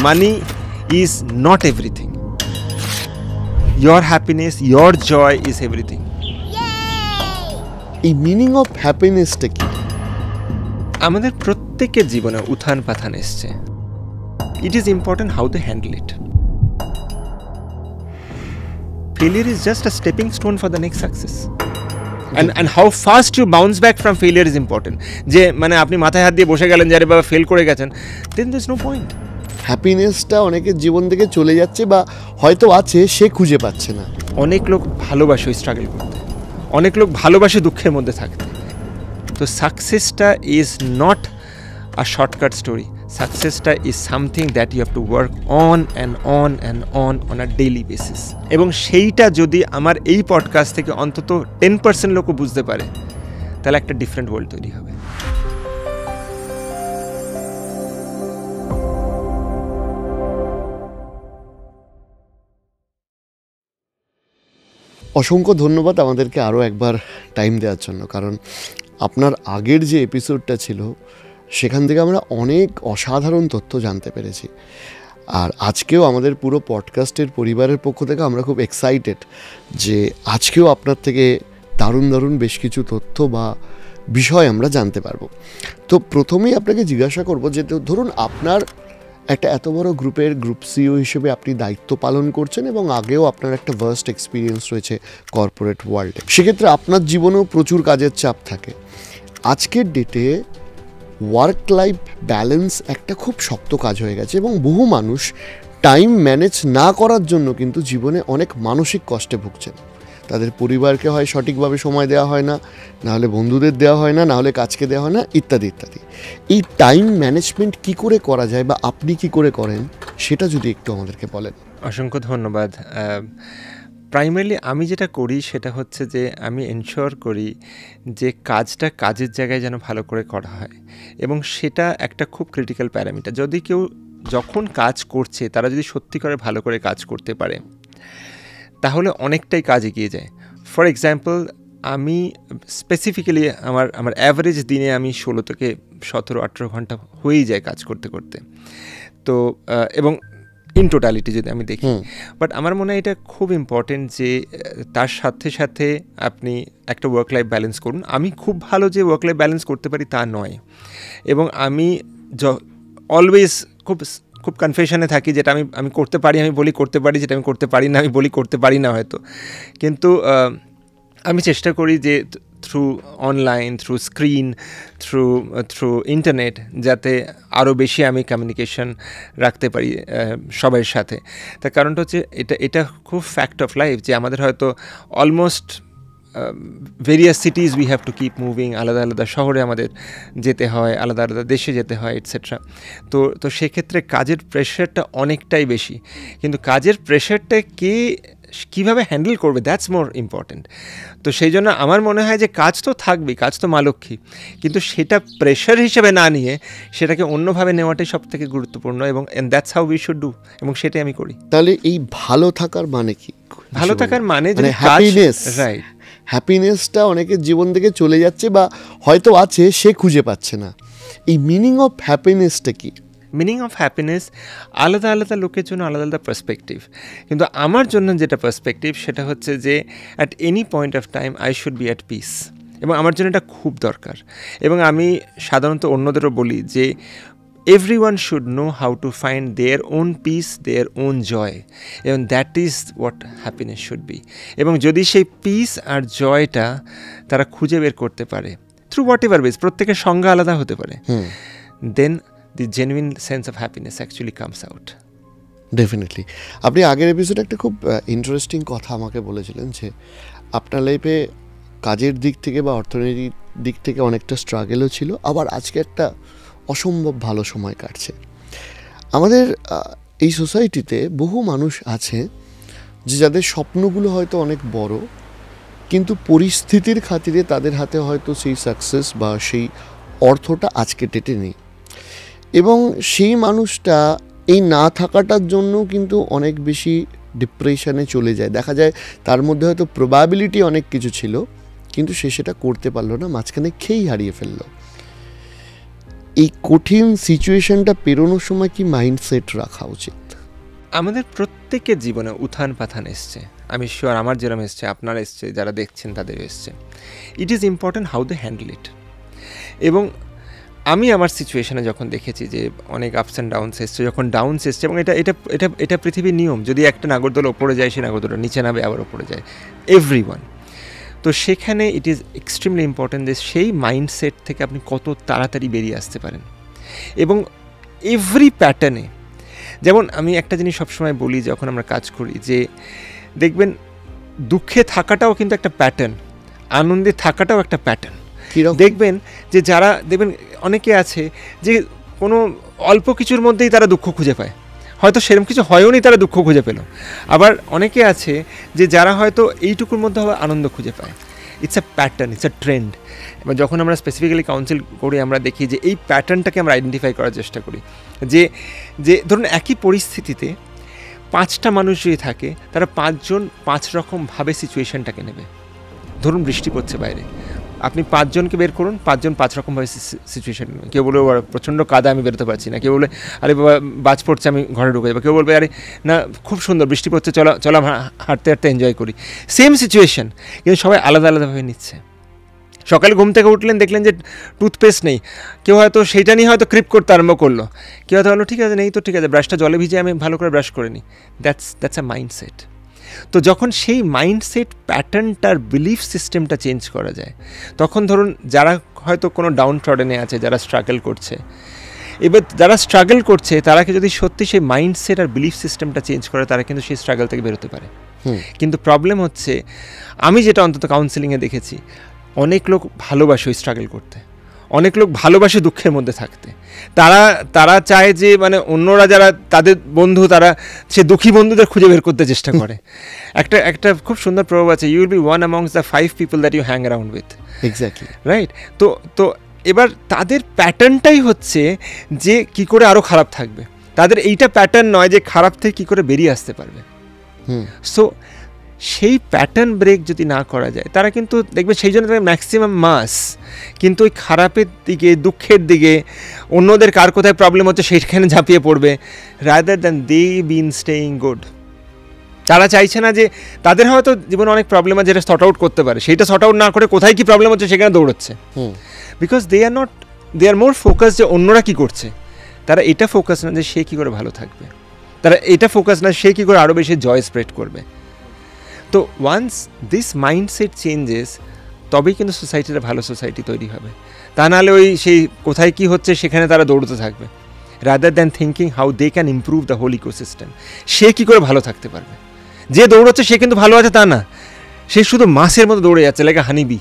money is not everything. Your happiness, your joy is everything. এই meaning of হ্যাপিনেসটা কি? আমাদের প্রত্যেকের জীবনে উত্থান পাথান এসছে। It is important how they handle it. Failure is just a stepping stone for the next success. And how fast you bounce back from failure is important. যে মানে আপনি মাথায় হাত দিয়ে বসে গেলেন যে আরে বাবা ফেল করে গেছেন, then there's no point. হ্যাপিনেসটা অনেকের জীবন থেকে চলে যাচ্ছে বা হয়তো আছে, সে খুঁজে পাচ্ছে না। অনেক লোক ভালোবাসে ওই স্ট্রাগল করতে, অনেক লোক ভালোবাসে দুঃখের মধ্যে থাকতে। তো সাকসেসটা is not a shortcut story. সাকসেসটা is something that you have to work on and on and on a daily basis. এবং সেইটা যদি আমার এই পডকাস্ট থেকে অন্তত 10% লোকও বুঝতে পারে, তাহলে একটা ডিফারেন্ট ওয়ার্ল্ড তৈরি হবে। অসংখ্য ধন্যবাদ আমাদেরকে আরও একবার টাইম দেওয়ার জন্য, কারণ আপনার আগের যে এপিসোডটা ছিল সেখান থেকে আমরা অনেক অসাধারণ তথ্য জানতে পেরেছি। আর আজকেও আমাদের পুরো পডকাস্টের পরিবারের পক্ষ থেকে আমরা খুব এক্সাইটেড যে আজকেও আপনার থেকে দারুণ দারুণ বেশ কিছু তথ্য বা বিষয় আমরা জানতে পারবো। তো প্রথমেই আপনাকে জিজ্ঞাসা করব যে ধরুন আপনার একটা এত বড় গ্রুপের গ্রুপ সিইও হিসেবে আপনি দায়িত্ব পালন করছেন এবং আগেও আপনার একটা ভার্স্ট এক্সপিরিয়েন্স রয়েছে কর্পোরেট ওয়ার্ল্ডে, সেক্ষেত্রে আপনার জীবনেও প্রচুর কাজের চাপ থাকে। আজকের ডেটে ওয়ার্ক লাইফ ব্যালেন্স একটা খুব শক্ত কাজ হয়ে গেছে এবং বহু মানুষ টাইম ম্যানেজ না করার জন্য কিন্তু জীবনে অনেক মানসিক কষ্টে ভুগছেন। তাদের পরিবারকে হয় সঠিকভাবে সময় দেওয়া হয় না, নাহলে বন্ধুদের দেওয়া হয় না, নাহলে কাজকে দেওয়া হয় না, ইত্যাদি ইত্যাদি। এই টাইম ম্যানেজমেন্ট কি করে করা যায় বা আপনি কি করে করেন সেটা যদি একটু আমাদেরকে বলেন। অসংখ্য ধন্যবাদ। প্রাইমারিলি আমি যেটা করি সেটা হচ্ছে যে আমি এনশিওর করি যে কাজটা কাজের জায়গায় যেন ভালো করে করা হয়, এবং সেটা একটা খুব ক্রিটিক্যাল প্যারামিটার। যদি কেউ যখন কাজ করছে তারা যদি সত্যি করে ভালো করে কাজ করতে পারে তাহলে অনেকটাই কাজ এগিয়ে যায়। ফর এক্সাম্পল, আমি স্পেসিফিক্যালি আমার অ্যাভারেজ দিনে আমি 16 থেকে 17-18 ঘন্টা হয়েই যায় কাজ করতে করতে। তো এবং ইন টোটালিটি যদি আমি দেখি, বাট আমার মনে হয় এটা খুব ইম্পর্টেন্ট যে তার সাথে সাথে আপনি একটা ওয়ার্ক লাইফ ব্যালেন্স করুন। আমি খুব ভালো যে ওয়ার্ক লাইফ ব্যালেন্স করতে পারি তা নয়, এবং আমি অলওয়েজ খুব কনফিউশনে থাকি। যেটা আমি করতে পারি আমি বলি করতে পারি, যেটা আমি করতে পারি না আমি বলি করতে পারি না হয়তো। কিন্তু আমি চেষ্টা করি যে through online, through screen, through internet যাতে আরও বেশি আমি কমিউনিকেশন রাখতে পারি সবার সাথে। তার কারণটা হচ্ছে এটা খুব ফ্যাক্ট অফ লাইফ যে আমাদের হয়তো almost various সিটিজ we have to keep moving, আলাদা আলাদা শহরে আমাদের যেতে হয়, আলাদা আলাদা দেশে যেতে হয়, এটসেট্রা। তো সেক্ষেত্রে কাজের প্রেশারটা অনেকটাই বেশি, কিন্তু কাজের প্রেশারটা কীভাবে হ্যান্ডেল করবে দ্যাটস মোর ইম্পর্ট্যান্ট। তো সেই জন্য আমার মনে হয় যে কাজ তো থাকবেই, কাজ তো মা লক্ষ্মী, কিন্তু সেটা প্রেশার হিসেবে না নিয়ে সেটাকে অন্যভাবে নেওয়াটাই সব থেকে গুরুত্বপূর্ণ, এবং that's how we should do, এবং সেটাই আমি করি। তাহলে এই ভালো থাকার মানে কি? ভালো থাকার মানে হ্যাপিনেস, রাইট। হ্যাপিনেসটা অনেকের জীবন থেকে চলে যাচ্ছে বা হয়তো আছে, সে খুঁজে পাচ্ছে না। এই মিনিং অফ হ্যাপিনেসটা কি? মিনিং অফ হ্যাপিনেস আলাদা আলাদা লোকের জন্য আলাদা আলাদা পার্সপেক্টিভ, কিন্তু আমার জন্য যেটা পার্সপেক্টিভ সেটা হচ্ছে যে at any point of time I should be at peace, এবং আমার জন্য এটা খুব দরকার। এবং আমি সাধারণত অন্যদেরও বলি যে everyone should know how to find their own peace, their own joy, এবং that is what happiness should be. এবং যদি সেই পিস আর জয়টা তারা খুঁজে বের করতে পারে থ্রু হোয়াট এভার ওয়েজ, প্রত্যেকের সংজ্ঞা আলাদা হতে পারে, দেন the genuine sense of happiness actually comes out. Definitely. আপনি আগের এপিসোডে একটা খুব ইন্টারেস্টিং কথা আমাকে বলেছিলেন যে আপনার লাইফে কাজের দিক থেকে বা অর্থনৈতিক দিক থেকে অনেকটা স্ট্রাগলও ছিল, আবার আজকে একটা অসম্ভব ভালো সময় কাটছে। আমাদের এই সোসাইটিতে বহু মানুষ আছে যে যাদের স্বপ্নগুলো হয়তো অনেক বড়, কিন্তু পরিস্থিতির খাতিরে তাদের হাতে হয়তো সেই সাকসেস বা সেই অর্থটা আজকে ডেটে নেই, এবং সেই মানুষটা এই না থাকাটার জন্য কিন্তু অনেক বেশি ডিপ্রেশনে চলে যায়। দেখা যায় তার মধ্যে হয়তো প্রবাবিলিটি অনেক কিছু ছিল, কিন্তু সে সেটা করতে পারলো না, মাঝখানে খেয়েই হারিয়ে ফেললো। এই কঠিন সিচুয়েশনটা পেরোনোর সময় কি মাইন্ডসেট রাখা উচিত? আমাদের প্রত্যেকের জীবনে উত্থান পাথান এসছে, আমি শিওর আমার যেরকম এসছে আপনার এসছে, যারা দেখছেন তাদের এসছে। It is important how they handle it. এবং আমি আমার সিচুয়েশানে যখন দেখেছি যে অনেক আপস অ্যান্ড ডাউনস এসছে, যখন ডাউনস এসছে, এবং এটা এটা এটা এটা পৃথিবীর নিয়ম, যদি একটা নাগরদোলা ওপরে যায় সেই নাগরদোলা নিচে নামে আবার ওপরে যায়, এভরিওয়ান। তো সেখানে ইট ইজ এক্সট্রিমলি ইম্পর্ট্যান্ট যে সেই মাইন্ডসেট থেকে আপনি কত তাড়াতাড়ি বেরিয়ে আসতে পারেন। এবং এভরি প্যাটার্নে, যেমন আমি একটা জিনিস সবসময় বলি যখন আমরা কাজ করি, যে দেখবেন দুঃখে থাকাটাও কিন্তু একটা প্যাটার্ন, আনন্দে থাকাটাও একটা প্যাটার্ন। দেখবেন যে যারা দেখবেন অনেকে আছে যে কোনো অল্প কিছুর মধ্যেই তারা দুঃখ খুঁজে পায়, হয়তো সেরকম কিছু হয়ও নি, তারা দুঃখ খুঁজে পেল। আবার অনেকে আছে যে যারা হয়তো এইটুকুর মধ্যে আনন্দ খুঁজে পায়। It's a pattern, it's a trend. এবার যখন আমরা স্পেসিফিক্যালি কাউন্সিল করি, আমরা দেখি যে এই প্যাটার্নটাকে আমরা আইডেন্টিফাই করার চেষ্টা করি, যে যে ধরুন একই পরিস্থিতিতে 5টা মানুষ যদি থাকে, তারা 5 জন 5 রকমভাবে সিচুয়েশানটাকে নেবে। ধরুন বৃষ্টি পড়ছে বাইরে, আপনি 5 জনকে বের করুন, 5 জন 5 রকমভাবে সিচুয়েশান নেবে। কেউ বলবে প্রচণ্ড কাদা, আমি বেরোতে পারছি না। কেউ বলে আরে বাবা বাজ পড়ছে, আমি ঘরে ঢুকে যাবো। কেউ বলবে আরে না খুব সুন্দর বৃষ্টি পড়ছে, চলো হাঁটতে হাঁটতে এনজয় করি। সেম সিচুয়েশান, কিন্তু সবাই আলাদা আলাদাভাবে নিচ্ছে। সকালে ঘুম থেকে উঠলেন, দেখলেন যে টুথপেস্ট নেই, কেউ হয়তো সেইটা নিয়ে হয়তো ক্রিপ করতে আরম্ভ করলো। কেউ হয়তো বললো ঠিক আছে নেই তো ঠিক আছে, ব্রাশটা জলে ভিজে আমি ভালো করে ব্রাশ করে নিই। That's a mindset. তো যখন সেই মাইন্ডসেট প্যাটার্নটার বিলিফ সিস্টেমটা চেঞ্জ করা যায়, তখন ধরুন যারা হয়তো কোনো ডাউন ট্রডেনে আছে, যারা স্ট্রাগল করছে, এবার যারা স্ট্রাগল করছে তারাকে যদি সত্যি সেই মাইন্ডসেট আর বিলিফ সিস্টেমটা চেঞ্জ করে, তারা কিন্তু সেই স্ট্রাগল থেকে বেরোতে পারে। কিন্তু প্রবলেম হচ্ছে, আমি যেটা অন্তত কাউন্সেলিংয়ে দেখেছি, অনেক লোক ভালোবাসে ওই স্ট্রাগল করতে, অনেক লোক ভালোবাসে দুঃখের মধ্যে থাকতে। তারা চায় যে মানে অন্যরা যারা তাদের বন্ধু, তারা সে দুঃখী বন্ধুদের খুঁজে বের করতে চেষ্টা করে। একটা খুব সুন্দর প্রভাব আছে, you will be one amongst the 5 people that you hang around with. Exactly, right. তো এবার তাদের প্যাটার্নটাই হচ্ছে যে কি করে আরও খারাপ থাকবে, তাদের এইটা প্যাটার্ন নয় যে খারাপ থেকে কী করে বেরিয়ে আসতে পারবে। সো সেই প্যাটার্ন ব্রেক যদি না করা যায়, তারা কিন্তু দেখবে সেই জন্য তাদের ম্যাক্সিমাম মাস কিন্তু ওই খারাপের দিকে, দুঃখের দিকে, অন্যদের কার কোথায় প্রবলেম হচ্ছে সেইখানে ঝাঁপিয়ে পড়বে, rather than they been staying good. তারা চাইছে না যে তাদের হয়তো জীবনে অনেক প্রবলেম আছে যেটা সর্ট আউট করতে পারে, সেইটা সর্ট আউট না করে কোথায় কী প্রবলেম হচ্ছে সেখানে দৌড়চ্ছে। Because they R more focus যে অন্যরা কী করছে, তারা এটা ফোকাস না যে সে কী করে ভালো থাকবে, তারা এটা ফোকাস না সে কী করে আরও বেশি জয় স্প্রেড করবে। তো ওয়ান্স দিস মাইন্ডসেট চেঞ্জেস, তবেই কিন্তু সোসাইটিটা ভালো সোসাইটি তৈরি হবে। তা নাহলে ওই সেই কোথায় কী হচ্ছে সেখানে তারা দৌড়তে থাকবে, rather than thinking how they can improve the whole ecosystem. সে কী করে ভালো থাকতে পারবে? যে দৌড়চ্ছে সে কিন্তু ভালো আছে তা না, সে শুধু মাছের মতো দৌড়ে যাচ্ছে, লাইক হানিবি।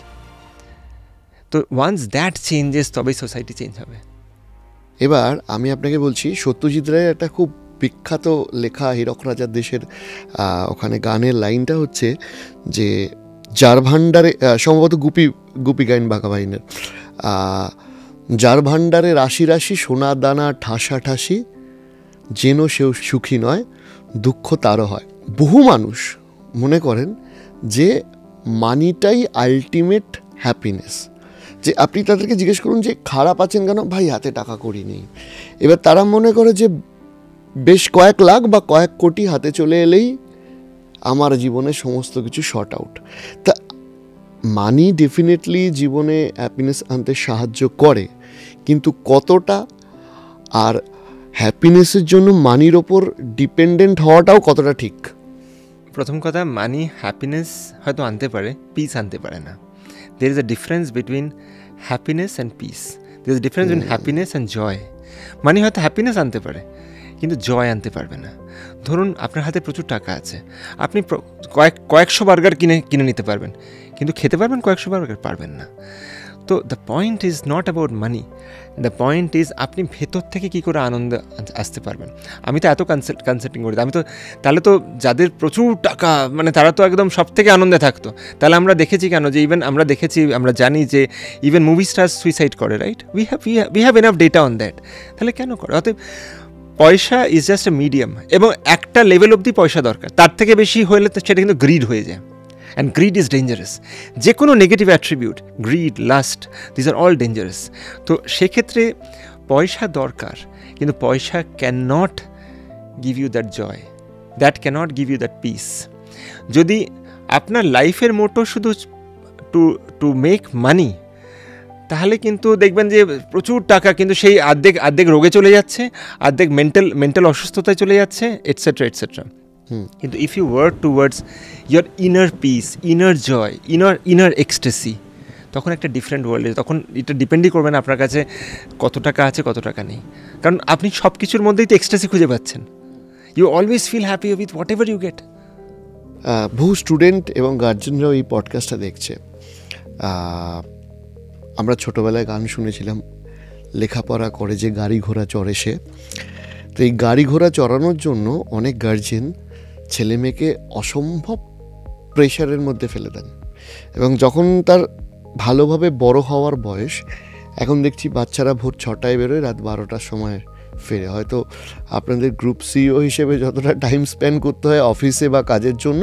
তো ওয়ান্স দ্যাট চেঞ্জেস, তবেই সোসাইটি চেঞ্জ হবে। এবার আমি আপনাকে বলছি, সত্যজিৎ রায়ের একটা খুব বিখ্যাত লেখা হীরক রাজার দেশের, ওখানে গানের লাইনটা হচ্ছে যে যার ভাণ্ডারে, সম্ভবত গুপি গাইন বাঘা বাহিনের, যার ভাণ্ডারে রাশি রাশি সোনা দানা ঠাসা ঠাসি, যেন সেও সুখী নয় দুঃখ তারও হয়। বহু মানুষ মনে করেন যে মানিটাই আলটিমেট হ্যাপিনেস। যে আপনি তাদেরকে জিজ্ঞেস করুন যে খারাপ আছেন কেন, ভাই হাতে টাকা কড়ি নেই। এবার তারা মনে করে যে বেশ কয়েক লাখ বা কয়েক কোটি হাতে চলে এলেই আমার জীবনে সমস্ত কিছু শর্ট আউট। তা মানি ডেফিনেটলি জীবনে হ্যাপিনেস আনতে সাহায্য করে, কিন্তু কতটা, আর হ্যাপিনেসের জন্য মানির ওপর ডিপেন্ডেন্ট হওয়াটাও কতটা ঠিক? প্রথম কথা, মানি হ্যাপিনেস হয়তো আনতে পারে, পিস আনতে পারে না। There is a difference between happiness and peace. There is difference between happiness and joy. Money হয়তো হ্যাপিনেস আনতে পারে, কিন্তু জয় আনতে পারবে না। ধরুন আপনার হাতে প্রচুর টাকা আছে, আপনি কয়েকশো বার্গার কিনে নিতে পারবেন, কিন্তু খেতে পারবেন কয়েকশো বার্গার? পারবেন না। তো the point is not about money, the point is আপনি ভেতর থেকে কী করে আনন্দ আসতে পারবেন। আমি তো এত কনসাল্টিং করি, তাহলে তো যাদের প্রচুর টাকা, মানে তারা তো একদম সব থেকে আনন্দে থাকতো। তাহলে আমরা দেখেছি কেন যে আমরা জানি যে ইভেন মুভি স্টার সুইসাইড করে, right? We have enough data on that. তাহলে কেন করে? অতএব পয়সা ইজ জাস্ট এ মিডিয়াম, এবং একটা লেভেল অবধি পয়সা দরকার, তার থেকে বেশি হলে তো সেটা কিন্তু গ্রিড হয়ে যায়। And greed is dangerous. যে কোনো negative attribute, greed, lust, this are all dangerous. তো সেক্ষেত্রে পয়সা দরকার, কিন্তু পয়সা can not give you that joy, that cannot give you that peace. যদি আপনার লাইফের মোটো শুধু টু মেক মানি, তাহলে কিন্তু দেখবেন যে প্রচুর টাকা, কিন্তু সেই অর্ধেক রোগে চলে যাচ্ছে, অর্ধেক মেন্টাল অসুস্থতায় চলে যাচ্ছে, এটসেট্রা এটসেট্রা। কিন্তু if you work towards your inner peace, inner joy, inner ecstasy, তখন একটা ডিফারেন্ট ওয়ার্ল্ডে, তখন এটা ডিপেন্ডই করবে না আপনার কাছে কত টাকা আছে কত টাকা নেই, কারণ আপনি সব কিছুর মধ্যেই তো এক্সটেসি খুঁজে পাচ্ছেন। You always feel happy with whatever you get. বহু স্টুডেন্ট এবং গার্জেনরাও এই পডকাস্টটা দেখছে। আমরা ছোটোবেলায় গান শুনেছিলাম, লেখাপড়া করে যে গাড়ি ঘোড়া চড়ে সে। তো এই গাড়ি ঘোড়া চড়ানোর জন্য অনেক গার্জেন ছেলে মেয়েকে অসম্ভব প্রেশারের মধ্যে ফেলে দেন, এবং যখন তার ভালোভাবে বড় হওয়ার বয়স, এখন দেখছি বাচ্চারা ভোর 6টায় বেরোয়, রাত 12টার সময় ফেরে। হয়তো আপনাদের গ্রুপ সিইও হিসেবে যতটা টাইম স্পেন্ড করতে হয় অফিসে বা কাজের জন্য,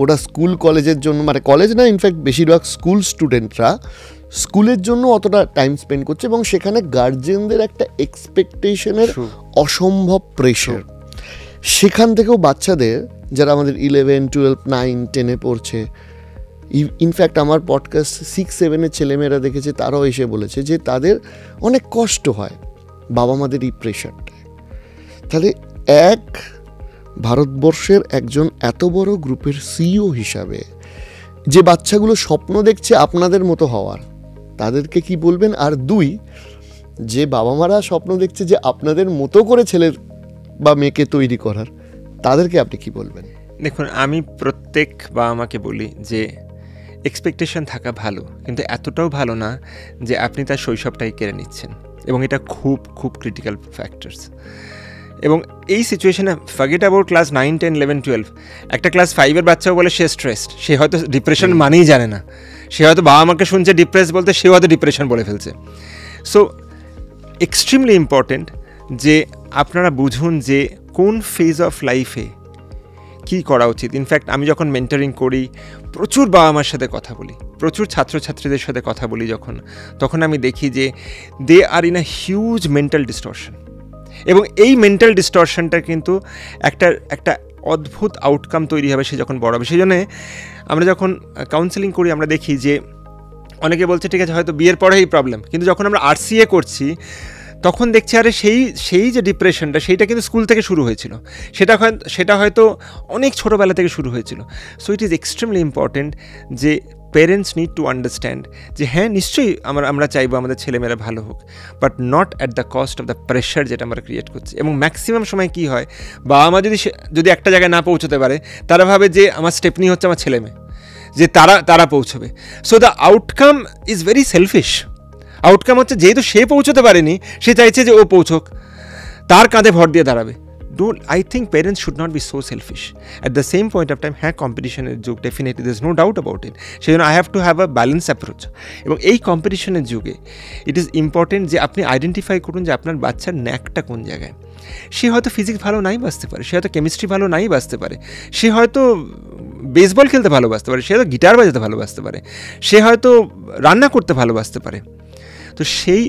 ওটা স্কুল কলেজের জন্য, মানে কলেজ না, ইনফ্যাক্ট বেশিরভাগ স্কুল স্টুডেন্টরা স্কুলের জন্য অতটা টাইম স্পেন্ড করছে, এবং সেখানে গার্জেনদের একটা এক্সপেকটেশনের অসম্ভব প্রেশার। সেখান থেকেও বাচ্চাদের, যারা আমাদের 11, 12, 9, 10-এ পড়ছে, ইনফ্যাক্ট আমার পডকাস্ট 6-7-এর ছেলেমেয়েরা দেখেছে, তারাও এসে বলেছে যে তাদের অনেক কষ্ট হয় বাবা মাদের এই প্রেশারটা। তাহলে ভারতবর্ষের একজন এত বড় গ্রুপের সিইও হিসাবে যে বাচ্চাগুলো স্বপ্ন দেখছে আপনাদের মতো হওয়ার, তাদেরকে কি বলবেন? আর 2, যে বাবা মারা স্বপ্ন দেখছে যে আপনাদের মতো করে ছেলের বা মেয়েকে তৈরি করার, তাদেরকে আপনি কি বলবেন? দেখুন, আমি প্রত্যেক বাবা মাকে বলি যে এক্সপেকটেশন থাকা ভালো, কিন্তু এতটাও ভালো না যে আপনি তার শৈশবটাই কেড়ে নিচ্ছেন, এবং এটা খুব খুব ক্রিটিক্যাল ফ্যাক্টরস। এবং এই সিচুয়েশনে ফরগেট অ্যাবাউট ক্লাস 9, 10, 11, 12, একটা ক্লাস 5-এর বাচ্চাও বলে সে স্ট্রেসড, সে হয়তো ডিপ্রেশন মানেই জানে না, সে হয়তো বাবা মাকে শুনছে ডিপ্রেস বলতে, সেও হয়তো ডিপ্রেশন বলে ফেলছে। সো এক্সট্রিমলি ইম্পর্টেন্ট যে আপনারা বুঝুন যে কোন ফেজ অফ লাইফে কী করা উচিত। ইনফ্যাক্ট আমি যখন মেন্টরিং করি, প্রচুর বাবা মার সাথে কথা বলি, প্রচুর ছাত্রছাত্রীদের সাথে কথা বলি, তখন আমি দেখি যে they are in a huge mental distortion, এবং এই মেন্টাল ডিস্টরশনটা কিন্তু একটা অদ্ভুত আউটকাম তৈরি হবে সে যখন বড় হবে। সেই জন্যে আমরা যখন কাউন্সেলিং করি, আমরা দেখি যে অনেকে বলছে ঠিক আছে হয়তো বিয়ের পরেই প্রবলেম, কিন্তু যখন আমরা RCA করছি তখন দেখছি আরে সেই যে ডিপ্রেশনটা, সেইটা কিন্তু স্কুল থেকে শুরু হয়েছিল, সেটা হয়তো অনেক ছোটোবেলা থেকে শুরু হয়েছিল। So it is extremely important যে পেরেন্টস নিড টু আন্ডারস্ট্যান্ড যে হ্যাঁ নিশ্চয়ই আমরা চাইবো আমাদের ছেলেমেয়েরা ভালো হোক, but not at the cost of the pressure যেটা আমরা ক্রিয়েট করছি। এবং ম্যাক্সিমাম সময় কী হয়, বাবা মা যদি একটা জায়গায় না পৌঁছতে পারে, তারা ভাবে যে আমার স্টেপনি হচ্ছে আমার ছেলেমেয়ে, যে তারা পৌঁছবে। So the outcome is very shellfish. Outcome হচ্ছে যেহেতু সে পৌঁছতে পারেনি, সে চাইছে যে ও পৌঁছক, তার কাঁধে ভর দিয়ে দাঁড়াবে। I think parents should not be so selfish. At the same point of time, হ্যাঁ কম্পিটিশনের যুগ, definitely there's no doubt about it. সেই জন্য I have to have a balanced approach. এবং এই কম্পিটিশনের যুগে ইট ইজ ইম্পর্টেন্ট যে আপনি আইডেন্টিফাই করুন যে আপনার বাচ্চার ন্যাকটা কোন জায়গায়। সে হয়তো ফিজিক্স ভালো নাই বাঁচতে পারে, সে হয়তো কেমিস্ট্রি ভালো নাই বাঁচতে পারে, সে হয়তো বেসবল খেলতে ভালোবাসতে পারে, সে হয়তো গিটার বাজাতে ভালোবাসতে পারে, সে হয়তো রান্না করতে ভালোবাসতে পারে। তো সেই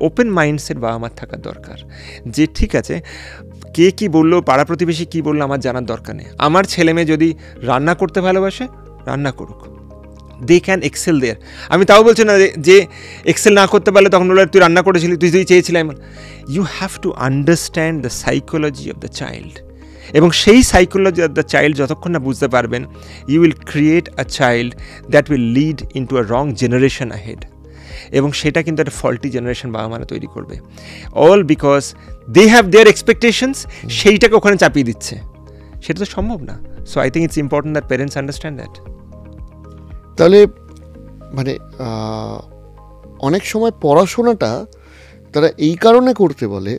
ওপেন মাইন্ডসেট বাবা মার থাকার দরকার যে ঠিক আছে, কে কী বললো, পাড়া প্রতিবেশী কী বললো আমার জানার দরকার নেই, আমার ছেলে মেয়ে যদি রান্না করতে ভালোবাসে রান্না করুক, দে ক্যান এক্সেল দেয়ার। আমি তাও বলছি না যে এক্সেল না করতে পারলে তখন বলে তুই রান্না করেছিলি, তুই চেয়েছিলাম। You have to understand the psychology of the child, এবং সেই সাইকোলজি অফ দ্য চাইল্ড যতক্ষণ না বুঝতে পারবেন, you will create a child that will lead into a wrong generation ahead. এবং সেটা কিন্তু একটা ফল্টি জেনারেশন বাবা মারা তৈরি করবে, all because they have their expectations, সেইটাকে ওখানে চাপিয়ে দিচ্ছে, সেটা তো সম্ভব না। So I think it's important that parents understand that. তাহলে মানে অনেক সময় পড়াশোনাটা তারা এই কারণে করতে বলে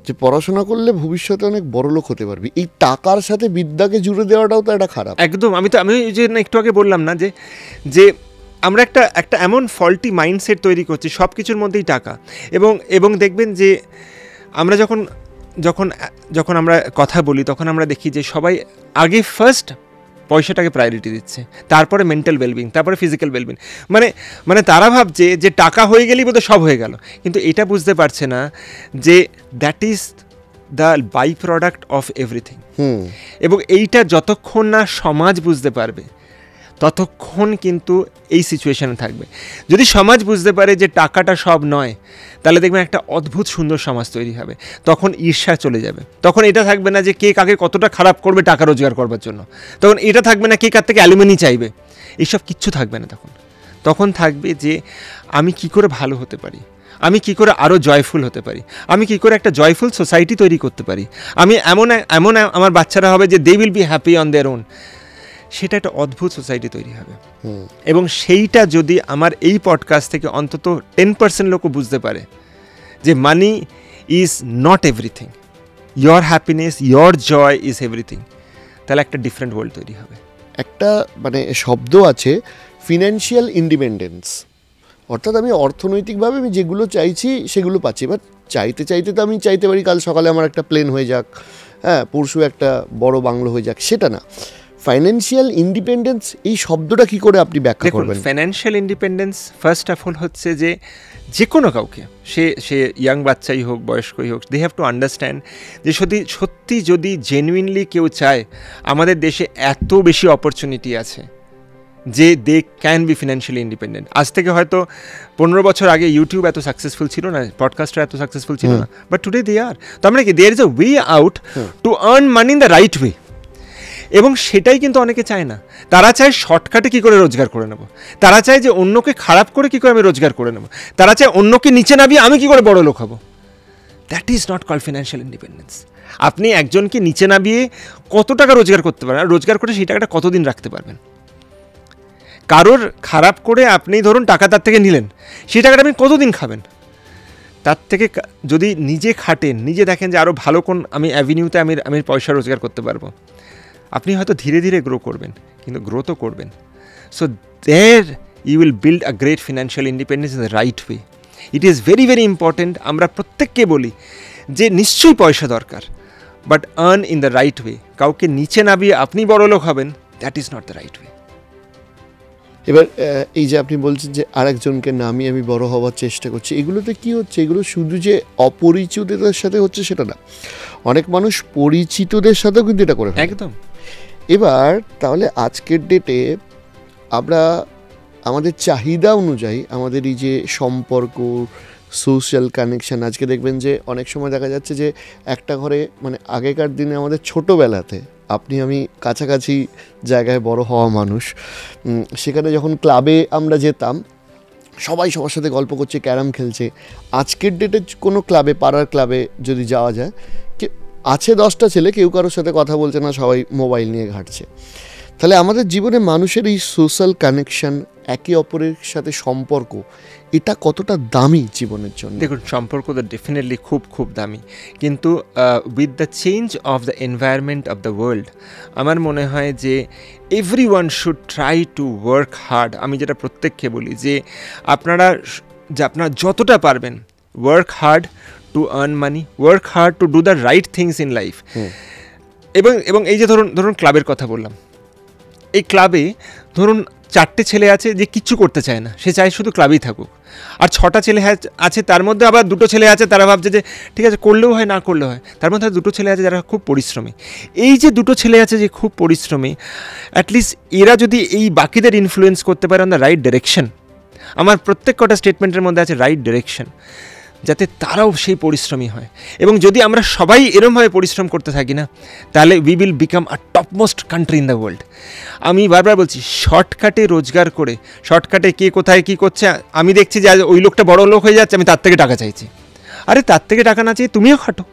যে পড়াশোনা করলে ভবিষ্যতে অনেক বড় লোক হতে পারবি, এই টাকার সাথে বিদ্যাকে জুড়ে দেওয়াটাও তো একটা খারাপ। একদম, আমি যে একটু আগে বললাম না যে আমরা একটা এমন ফল্টি মাইন্ডসেট তৈরি করছি, সব কিছুর মধ্যেই টাকা। এবং দেখবেন যে আমরা যখন আমরা কথা বলি, তখন আমরা দেখি যে সবাই আগে ফার্স্ট পয়সাটাকে প্রায়োরিটি দিচ্ছে, তারপরে মেন্টাল ওয়েলবিং, তারপরে ফিজিক্যাল ওয়েলবিং। মানে তারা ভাবছে যে টাকা হয়ে গেলেই বোধহয় সব হয়ে গেল, কিন্তু এটা বুঝতে পারছে না যে that is the by product of everything. এবং এইটা যতক্ষণ না সমাজ বুঝতে পারবে ততক্ষণ কিন্তু এই সিচুয়েশানে থাকবে। যদি সমাজ বুঝতে পারে যে টাকাটা সব নয়, তাহলে দেখবেন একটা অদ্ভুত সুন্দর সমাজ তৈরি হবে। তখন ঈর্ষা চলে যাবে, তখন এটা থাকবে না যে কে কাকে কতটা খারাপ করবে টাকা রোজগার করবার জন্য, তখন এটা থাকবে না কে কার থেকে অ্যালুমিনি চাইবে, এইসব কিচ্ছু থাকবে না। তখন থাকবে যে আমি কি করে ভালো হতে পারি, আমি কি করে আরও জয়ফুল হতে পারি, আমি কি করে একটা জয়ফুল সোসাইটি তৈরি করতে পারি, আমি এমন আমার বাচ্চারা হবে যে they will be happy on their own. সেটা একটা অদ্ভুত সোসাইটি তৈরি হবে। এবং সেইটা যদি আমার এই পডকাস্ট থেকে অন্তত 10% লোকও বুঝতে পারে যে money is not everything, your happiness, your joy is everything, তাহলে একটা ডিফারেন্ট ওয়ার্ল্ড তৈরি হবে। একটা মানে শব্দ আছে ফিনান্সিয়াল ইন্ডিপেন্ডেন্স, অর্থাৎ আমি অর্থনৈতিকভাবে আমি যেগুলো চাইছি সেগুলো পাচ্ছি। বাট চাইতে চাইতে তো আমি চাইতে পারি কাল সকালে আমার একটা প্লেন হয়ে যাক, হ্যাঁ পরশু একটা বড় বাংলো হয়ে যাক, সেটা না। ফাইন্যান্সিয়াল ইন্ডিপেন্ডেন্স এই শব্দটা কি করে আপনি ব্যাখ্যা করবেন? Financial independence first of all হচ্ছে যে কোনো কাউকে, সে ইয়াং বাচ্চাই হোক বয়স্কই হোক, দে হ্যাভ টু আন্ডারস্ট্যান্ড যে সত্যি যদি জেনুইনলি কেউ চায়, আমাদের দেশে এত বেশি অপরচুনিটি আছে যে they can be financially independent. আজ থেকে হয়তো 15 বছর আগে ইউটিউব এত সাকসেসফুল ছিল না, পডকাস্টটা এত সাকসেসফুল ছিল না, বাট টুডে দে আর। তো আমরা কি there is a way out to earn money in the right way. এবং সেটাই কিন্তু অনেকে চায় না। তারা চায় শর্টকাটে কী করে রোজগার করে নেব, তারা চায় যে অন্যকে খারাপ করে কী করে আমি রোজগার করে নেব, তারা চায় অন্যকে নিচে নামিয়ে আমি কী করে বড় লোক হব। That is not called financial independence. আপনি একজনকে নিচে নামিয়ে কত টাকা রোজগার করতে পারেন, আর রোজগার করে সেই টাকাটা কতদিন রাখতে পারবেন। কারোর খারাপ করে আপনি ধরুন টাকা তার থেকে নিলেন, সেই টাকাটা আপনি কতদিন খাবেন। তার থেকে যদি নিজে খাটেন, নিজে দেখেন যে আরও ভালো কোন আমি অ্যাভিনিউতে আমি পয়সা রোজগার করতে পারবো, আপনি হয়তো ধীরে ধীরে গ্রো করবেন, কিন্তু গ্রো তো করবেন। So there you will build a great financial independence in the right way. It is very very important. আমরা প্রত্যেককে বলি যে নিশ্চয়ই পয়সা দরকার, but earn in the right way. কাউকে নিচে নামিয়ে আপনি বড় লোক হবেন, that is not the right way. এবার এই যে আপনি বলছেন যে আরেকজনকে নামিয়ে আমি বড় হওয়ার চেষ্টা করছি, এগুলোতে কি হচ্ছে? এগুলো শুধু যে অপরিচিতদের সাথে হচ্ছে সেটা না, অনেক মানুষ পরিচিতদের সাথেও কিন্তু এটা করে একদম। এবার তাহলে আজকের ডেটে আমরা আমাদের চাহিদা অনুযায়ী আমাদের এই যে সম্পর্ক, সোশ্যাল কানেকশান, আজকে দেখবেন যে অনেক সময় দেখা যাচ্ছে যে একটা ঘরে মানে আগেকার দিনে আমাদের ছোটোবেলাতে আপনি আমি কাছাকাছি জায়গায় বড় হওয়া মানুষ, সেখানে যখন ক্লাবে আমরা যেতাম সবাই সবার সাথে গল্প করছে, ক্যারাম খেলছে। আজকের ডেটে কোনো ক্লাবে, পাড়ার ক্লাবে যদি যাওয়া যায়, আছে 10টা ছেলে, কেউ কারোর সাথে কথা বলছে না, সবাই মোবাইল নিয়ে ঘাঁটছে। তাহলে আমাদের জীবনে মানুষের এই সোশ্যাল কানেকশান, একে অপরের সাথে সম্পর্ক, এটা কতটা দামি জীবনের জন্য? দেখুন, সম্পর্ক তো ডেফিনেটলি খুব খুব দামি, কিন্তু with the change of the environment of the world আমার মনে হয় যে everyone should try to work hard. আমি যেটা প্রত্যেককে বলি যে আপনারা যতটা পারবেন work hard to earn money, work hard to do the right things in life. এবং এই যে ধরুন ক্লাবের কথা বললাম, এই ক্লাবে ধরুন 4টে ছেলে আছে যে কিচ্ছু করতে চায় না, সে চায় শুধু ক্লাবেই থাকুক। আর 6টা ছেলে আছে, তার মধ্যে আবার 2টো ছেলে আছে তারা ভাবছে যে ঠিক আছে করলেও হয় না করলেও হয়। তার মধ্যে 2টো ছেলে আছে যারা খুব পরিশ্রমী। এই যে 2টো ছেলে আছে যে খুব পরিশ্রমী, অ্যাটলিস্ট এরা যদি এই বাকিদের ইনফ্লুয়েন্স করতে পারে অন দ্য রাইট ডিরেকশন, আমার প্রত্যেক কটা স্টেটমেন্টের মধ্যে আছে রাইট ডিরেকশন, যাতে তারাও সেই পরিশ্রমী হয়। এবং যদি আমরা সবাই এরমভাবে পরিশ্রম করতে থাকি না, তাহলে we will become a topmost country in the world. আমি বারবার বলছি, শর্টকাটে রোজগার করে, শর্টকাটে কে কোথায় কী করছে, আমি দেখছি যে ওই লোকটা বড় লোক হয়ে যাচ্ছে, আমি তার থেকে টাকা চাইছি। আরে তার থেকে টাকা না চাই তুমিও খাটো,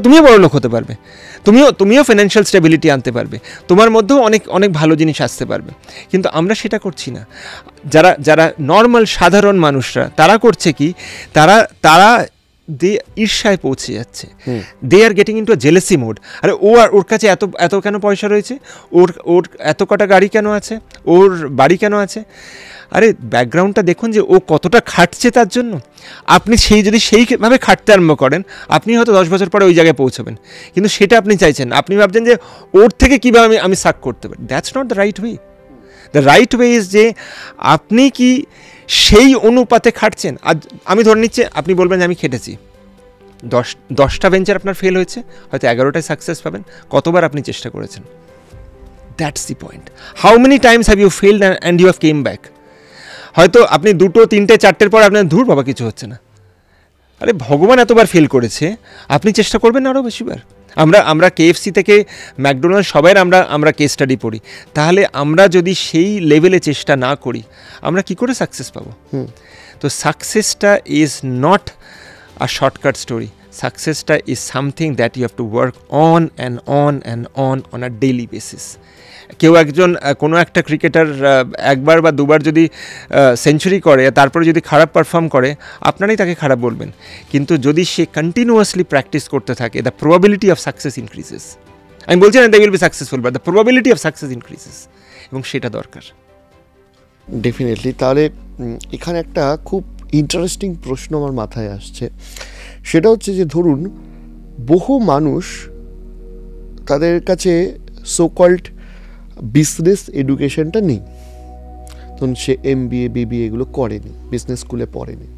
তুমিও বড় লোক হতে পারবে, তুমিও ফাইন্যান্সিয়াল স্টেবিলিটি আনতে পারবে, তোমার মধ্যেও অনেক ভালো জিনিস আসতে পারবে। কিন্তু আমরা সেটা করছি না। যারা নর্মাল সাধারণ মানুষরা তারা করছে কি, তারা ঈর্ষায় পৌঁছে যাচ্ছে, they are getting into a jealousy mode. আরে ওর কাছে এত কেন পয়সা রয়েছে, ওর এত কটা গাড়ি কেন আছে, ওর বাড়ি কেন আছে। আরে ব্যাকগ্রাউন্ডটা দেখুন যে ও কতটা খাটছে তার জন্য। আপনি যদি সেইভাবে খাটতে আরম্ভ করেন, আপনি হয়তো 10 বছর পরে ওই জায়গায় পৌঁছবেন, কিন্তু সেটা আপনি চাইছেন না। আপনি ভাবছেন যে ওর থেকে কীভাবে আমি সাক করতে পারি। That's not the right way. The right way is যে আপনি কি সেই অনুপাতে খাটছেন। আর আমি ধরে নিচ্ছি আপনি বলবেন যে আমি খেটেছি, 10টা ভেঞ্চার আপনার ফেল হয়েছে, হয়তো 11টায় সাকসেস পাবেন। কতবার আপনি চেষ্টা করেছেন? That's the point. How many times have you failed and you have came back? হয়তো আপনি 2টো 3টে 4টের পর আপনার ধুর বাবা কিছু হচ্ছে না। আরে ভগবান এতবার ফেল করেছে, আপনি চেষ্টা করবেন আরও বেশিবার। আমরা KFC থেকে ম্যাকডোনাল্ড সবাই আমরা কেস স্টাডি পড়ি। তাহলে আমরা যদি সেই লেভেলে চেষ্টা না করি, আমরা কি করে সাকসেস পাবো? তো সাকসেসটা is not a shortcut story. সাকসেসটা is something that you have to work on and on and on a daily basis. কেউ একজন কোনো একটা ক্রিকেটার একবার বা দুবার যদি সেঞ্চুরি করে, তারপরে যদি খারাপ পারফর্ম করে, আপনারাই তাকে খারাপ বলবেন। কিন্তু যদি সে কন্টিনিউয়াসলি প্র্যাকটিস করতে থাকে, the probability of success increases. আমি বলছি না they will be successful, but the probability of success increases, এবং সেটা দরকার। ডেফিনেটলি। তাহলে এখানে একটা খুব ইন্টারেস্টিং প্রশ্ন আমার মাথায় আসছে, সেটা হচ্ছে যে ধরুন বহু মানুষ তাদের কাছে সোকল্ড বিজনেস এডুকেশনটা নেই, ধরুন সে MBA BBA এগুলো করেনি, বিজনেস স্কুলে পড়েনি,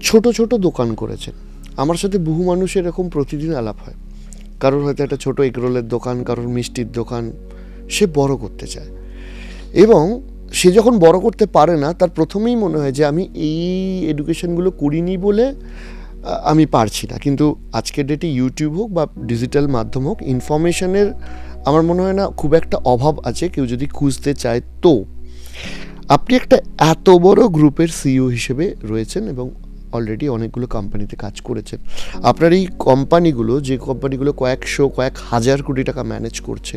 ছোট ছোট দোকান করেছেন। আমার সাথে বহু মানুষ এরকম প্রতিদিন আলাপ হয়। কারোর হয়তো একটা ছোটো এগরোলের দোকান, কারোর মিষ্টির দোকান, সে বড় করতে চায়। এবং সে যখন বড় করতে পারে না, তার প্রথমেই মনে হয় যে আমি এই এডুকেশনগুলো করিনি বলে আমি পারছি না। কিন্তু আজকের ডেটে ইউটিউব হোক বা ডিজিটাল মাধ্যম হোক, ইনফরমেশনের আমার মনে হয় না খুব একটা অভাব আছে কেউ যদি খুঁজতে চায়। তো আপনি একটা এত বড় গ্রুপের CEO হিসেবে রয়েছেন এবং অলরেডি অনেকগুলো কোম্পানিতে কাজ করেছেন। আপনার এই কোম্পানিগুলো, যে কোম্পানিগুলো কয়েক হাজার কোটি টাকা ম্যানেজ করছে,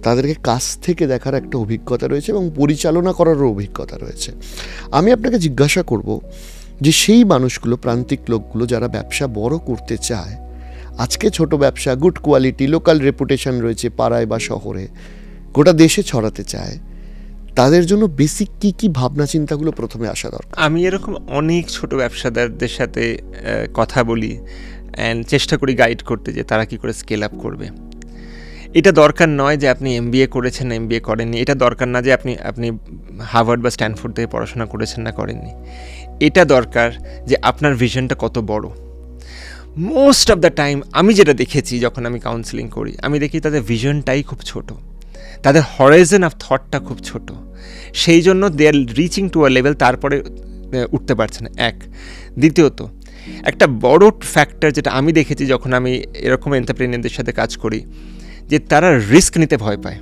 তাদেরকে কাছ থেকে দেখার একটা অভিজ্ঞতা রয়েছে এবং পরিচালনা করারও অভিজ্ঞতা রয়েছে। আমি আপনাকে জিজ্ঞাসা করব যে সেই মানুষগুলো, প্রান্তিক লোকগুলো যারা ব্যবসা বড় করতে চায়, আজকে ছোট ব্যবসা, গুড কোয়ালিটি, লোকাল রেপুটেশন রয়েছে পাড়ায় বা শহরে, গোটা দেশে ছড়াতে চায়, তাদের জন্য বেসিক কি ভাবনা চিন্তাগুলো প্রথমে আসা দরকার? আমি এরকম অনেক ছোট ব্যবসাদারদের সাথে কথা বলি অ্যান্ড চেষ্টা করি গাইড করতে যে তারা কি করে স্কেল আপ করবে। এটা দরকার নয় যে আপনি MBA করেছেন MBA করেননি, এটা দরকার না যে আপনি হার্ভার্ড বা স্ট্যানফোর্ড থেকে পড়াশোনা করেছেন না করেননি। এটা দরকার যে আপনার ভিশনটা কত বড়। মোস্ট অফ দ্য টাইম আমি যেটা দেখেছি যখন আমি কাউন্সেলিং করি, আমি দেখি তাদের ভিশনটাই খুব ছোট, তাদের হরাইজন অফ থটটা খুব ছোট। সেই জন্য দে আর রিচিং টু আ লেভেল, তারপরে উঠতে পারছে না। দ্বিতীয়ত, একটা বড় ফ্যাক্টর যেটা আমি দেখেছি যখন আমি এরকম এন্টারপ্রেনিয়ারদের সাথে কাজ করি, যে তারা রিস্ক নিতে ভয় পায়।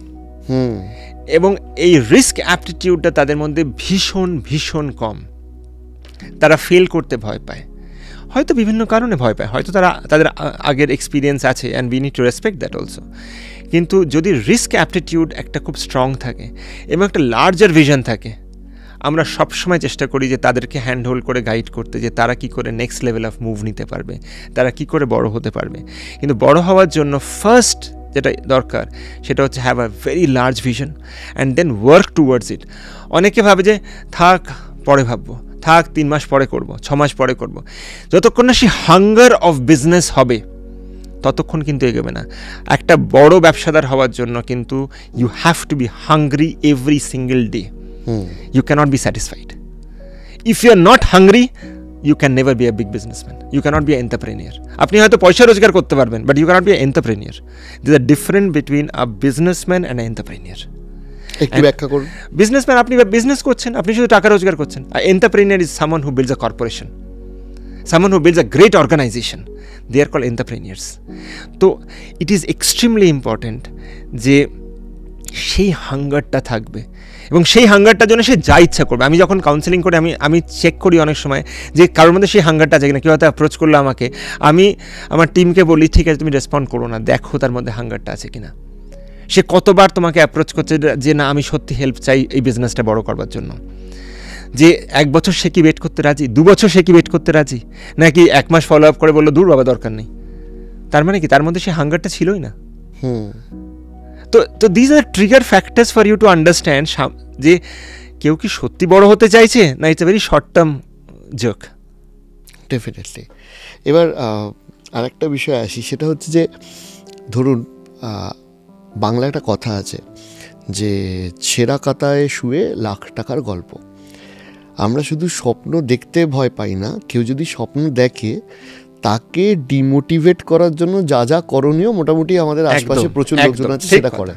এবং এই রিস্ক অ্যাপটিটিউডটা তাদের মধ্যে ভীষণ ভীষণ কম। তারা ফেল করতে ভয় পায়, হয়তো বিভিন্ন কারণে ভয় পায়, হয়তো তাদের আগের এক্সপিরিয়েন্স আছে, and we need to respect that also. কিন্তু যদি রিস্ক অ্যাপটিটিউড একটা খুব স্ট্রং থাকে এবং একটা লার্জার ভিশন থাকে, আমরা সবসময় চেষ্টা করি যে তাদেরকে হ্যান্ড হোল্ড করে গাইড করতে, যে তারা কি করে নেক্সট লেভেল অফ মুভ নিতে পারবে, তারা কি করে বড় হতে পারবে। কিন্তু বড় হওয়ার জন্য ফার্স্ট যেটা দরকার সেটা হচ্ছে have a very large vision and then work towards it. অনেকে ভাবে যে থাক পরে ভাববো, থাক 3 মাস পরে করব, 6 মাস পরে করব। যতক্ষণ না সে হাঙ্গার অফ বিজনেস হবে ততক্ষণ কিন্তু এগোবে না। একটা বড় ব্যবসাদার হওয়ার জন্য কিন্তু you have to be hungry every single day. You cannot be satisfied. If you are not hungry, you can never be a big businessman. You cannot be an entrepreneur. আপনি হয়তো পয়সা রোজগার করতে পারবেন, but you cannot be an entrepreneur. There is a difference between a businessman and an entrepreneur. একটু ব্যাখ্যা করুন। Businessman, আপনি বিজনেস করছেন, আপনি শুধু টাকা রোজগার করছেন। আর entrepreneur is someone who builds a corporation, someone who builds a great organization. They are called entrepreneurs. তো it is extremely important যে সেই হাঙ্গারটা থাকবে এবং সেই হাঙ্গারটার জন্য সে যা ইচ্ছা করবে। আমি যখন কাউন্সেলিং করি আমি চেক করি অনেক সময় যে কারোর মধ্যে সেই হাঙ্গারটা আছে কিনা। কেউ হয়তো অ্যাপ্রোচ করলো আমাকে, আমি আমার টিমকে বলি ঠিক আছে তুমি রেসপন্ড করো না, দেখো তার মধ্যে হাঙ্গারটা আছে কিনা। সে কতবার তোমাকে অ্যাপ্রোচ করছে যে না আমি সত্যি হেল্প চাই এই বিজনেসটা বড় করবার জন্য। যে 1 বছর সে কি ওয়েট করতে রাজি, 2 বছর সে কি ওয়েট করতে রাজি, নাকি 1 মাস ফলো আপ করে বললো দূর বাবা দরকার নেই। তার মানে কি তার মধ্যে সে হাঙ্গারটা ছিলই না। তো this are trigger factors for you to understand যে কেউ কি সত্যি বড় হতে চাইছে, না it's a very short term joke? Definitely. এবার আরেকটা বিষয় আসি, সেটা হচ্ছে যে ধরুন বাংলা একটা কথা আছে যে ছেঁড়া কাতায় শুয়ে লাখ টাকার গল্প। আমরা শুধু স্বপ্ন দেখতে ভয় পাই না, কেউ যদি স্বপ্ন দেখে তাকে ডিমোটিভেট করার জন্য যা যা করণীয় মোটামুটি আমাদের আশপাশে প্রচুর লোকজন আছে সেটা করে।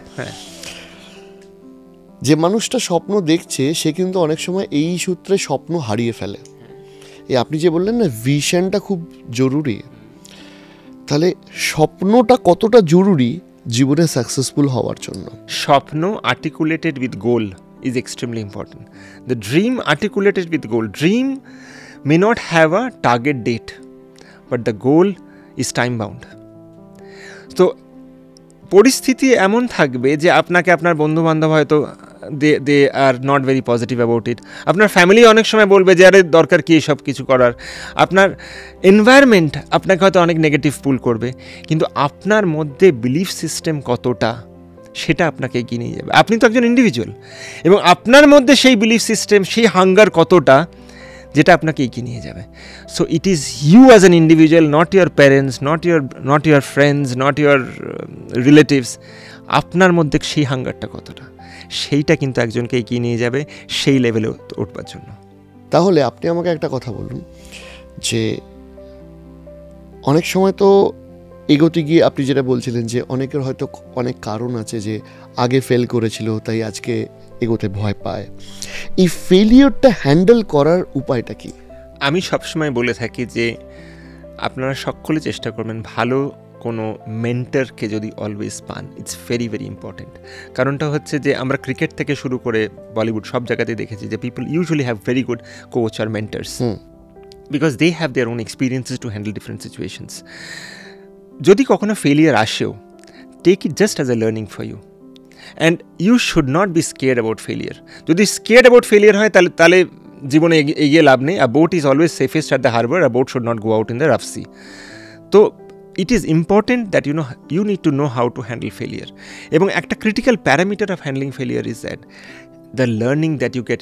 যে মানুষটা স্বপ্ন দেখছে সে কিন্তু অনেক সময় এই সূত্রে স্বপ্ন হারিয়ে ফেলে। এই আপনি যে বললেন না ভিশনটা খুব জরুরি, তাহলে স্বপ্নটা কতটা জরুরি জীবনে সাকসেসফুল হওয়ার জন্য? স্বপ্ন articulated with goal is extremely important. The dream articulated with goal. Dream may not have a target date, but the goal is time bound. So পরিস্থিতি এমন থাকবে যে আপনাকে আপনার বন্ধু বান্ধব হয়তো they are not very positive about it, আপনার ফ্যামিলি অনেক সময় বলবে যে আরে দরকার কি সব কিছু করার, আপনার এনভায়রনমেন্ট আপনাকে হয়তো অনেক নেগেটিভ পুল করবে, কিন্তু আপনার মধ্যে বিলিফ সিস্টেম কতটা সেটা আপনাকে এগিয়ে নিয়ে যাবে। আপনি তো একজন ইন্ডিভিজুয়াল এবং আপনার মধ্যে সেই বিলিফ সিস্টেম, সেই হাঙ্গার কতটা যেটা আপনাকে এগিয়ে নিয়ে যাবে। So it is you as an individual, not your parents, not your friends, not your relatives. আপনার মধ্যে সেই হাঙ্গারটা কতটা, সেইটা কিন্তু একজনকে এগিয়ে নিয়ে যাবে সেই লেভেলে উঠবার জন্য। তাহলে আপনি আমাকে একটা কথা বলুন যে অনেক সময় তো এগোতে গিয়ে আপনি যেটা বলছিলেন যে অনেকের হয়তো অনেক কারণ আছে যে আগে ফেল করেছিল তাই আজকে এগোতে ভয় পায়। এই ফেলিওরটা হ্যান্ডেল করার উপায়টা কি? আমি সবসময় বলে থাকি যে আপনারা সকলে চেষ্টা করবেন ভালো কোনো মেন্টরকে যদি অলওয়েজ পান, ইটস ভেরি ভেরি ইম্পর্টেন্ট। কারণটা হচ্ছে যে আমরা ক্রিকেট থেকে শুরু করে বলিউড সব জায়গাতেই দেখেছি যে people usually have very good coach আর mentors because they have their own experiences to handle different situations. যদি কখনো ফেলিয়ার আসেও, take it just as a learning for you and you should not be scared about failure. যদি scared about failure হয় তাহলে জীবনে এগিয়ে লাভ নেই। A boat is always safest at the harbour, a boat should not go out in the rough C. তো it is important that you need to know how to handle failure. এবং একটা critical parameter of handling failure is that the learning that you get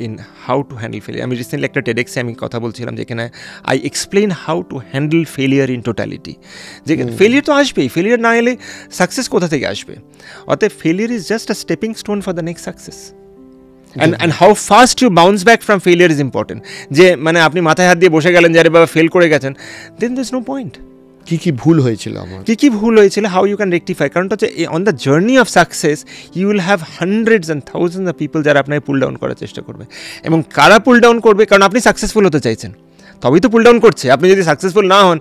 in how to handle failure. আমি recently একটা TEDx আমি কথা বলছিলাম যেখানে I explain how to handle failure in totality. যে failure তো আসবেই, ফেলিয়ার না এলে সাকসেস কোথা থেকে আসবে? অতএব failure is just a stepping stone for the next success. and how fast you bounce back from failure is important. যে মানে আপনি মাথায় হাত দিয়ে বসে গেলেন যে আরে বাবা ফেল করে গেছেন, then there's no point. কি ভুল হয়েছিল আমার, কি ভুল হয়েছিল, হাউ ইউ ক্যান রেকটিফাই। কারণটা হচ্ছে on the journey of success you will have hundreds and thousands of people যারা আপনাকে পুল ডাউন করার চেষ্টা করবে। এবং কারা পুল ডাউন করবে? কারণ আপনি সাকসেসফুল হতে চাইছেন, তবেই তো পুল ডাউন করছে। আপনি যদি সাকসেসফুল না হন,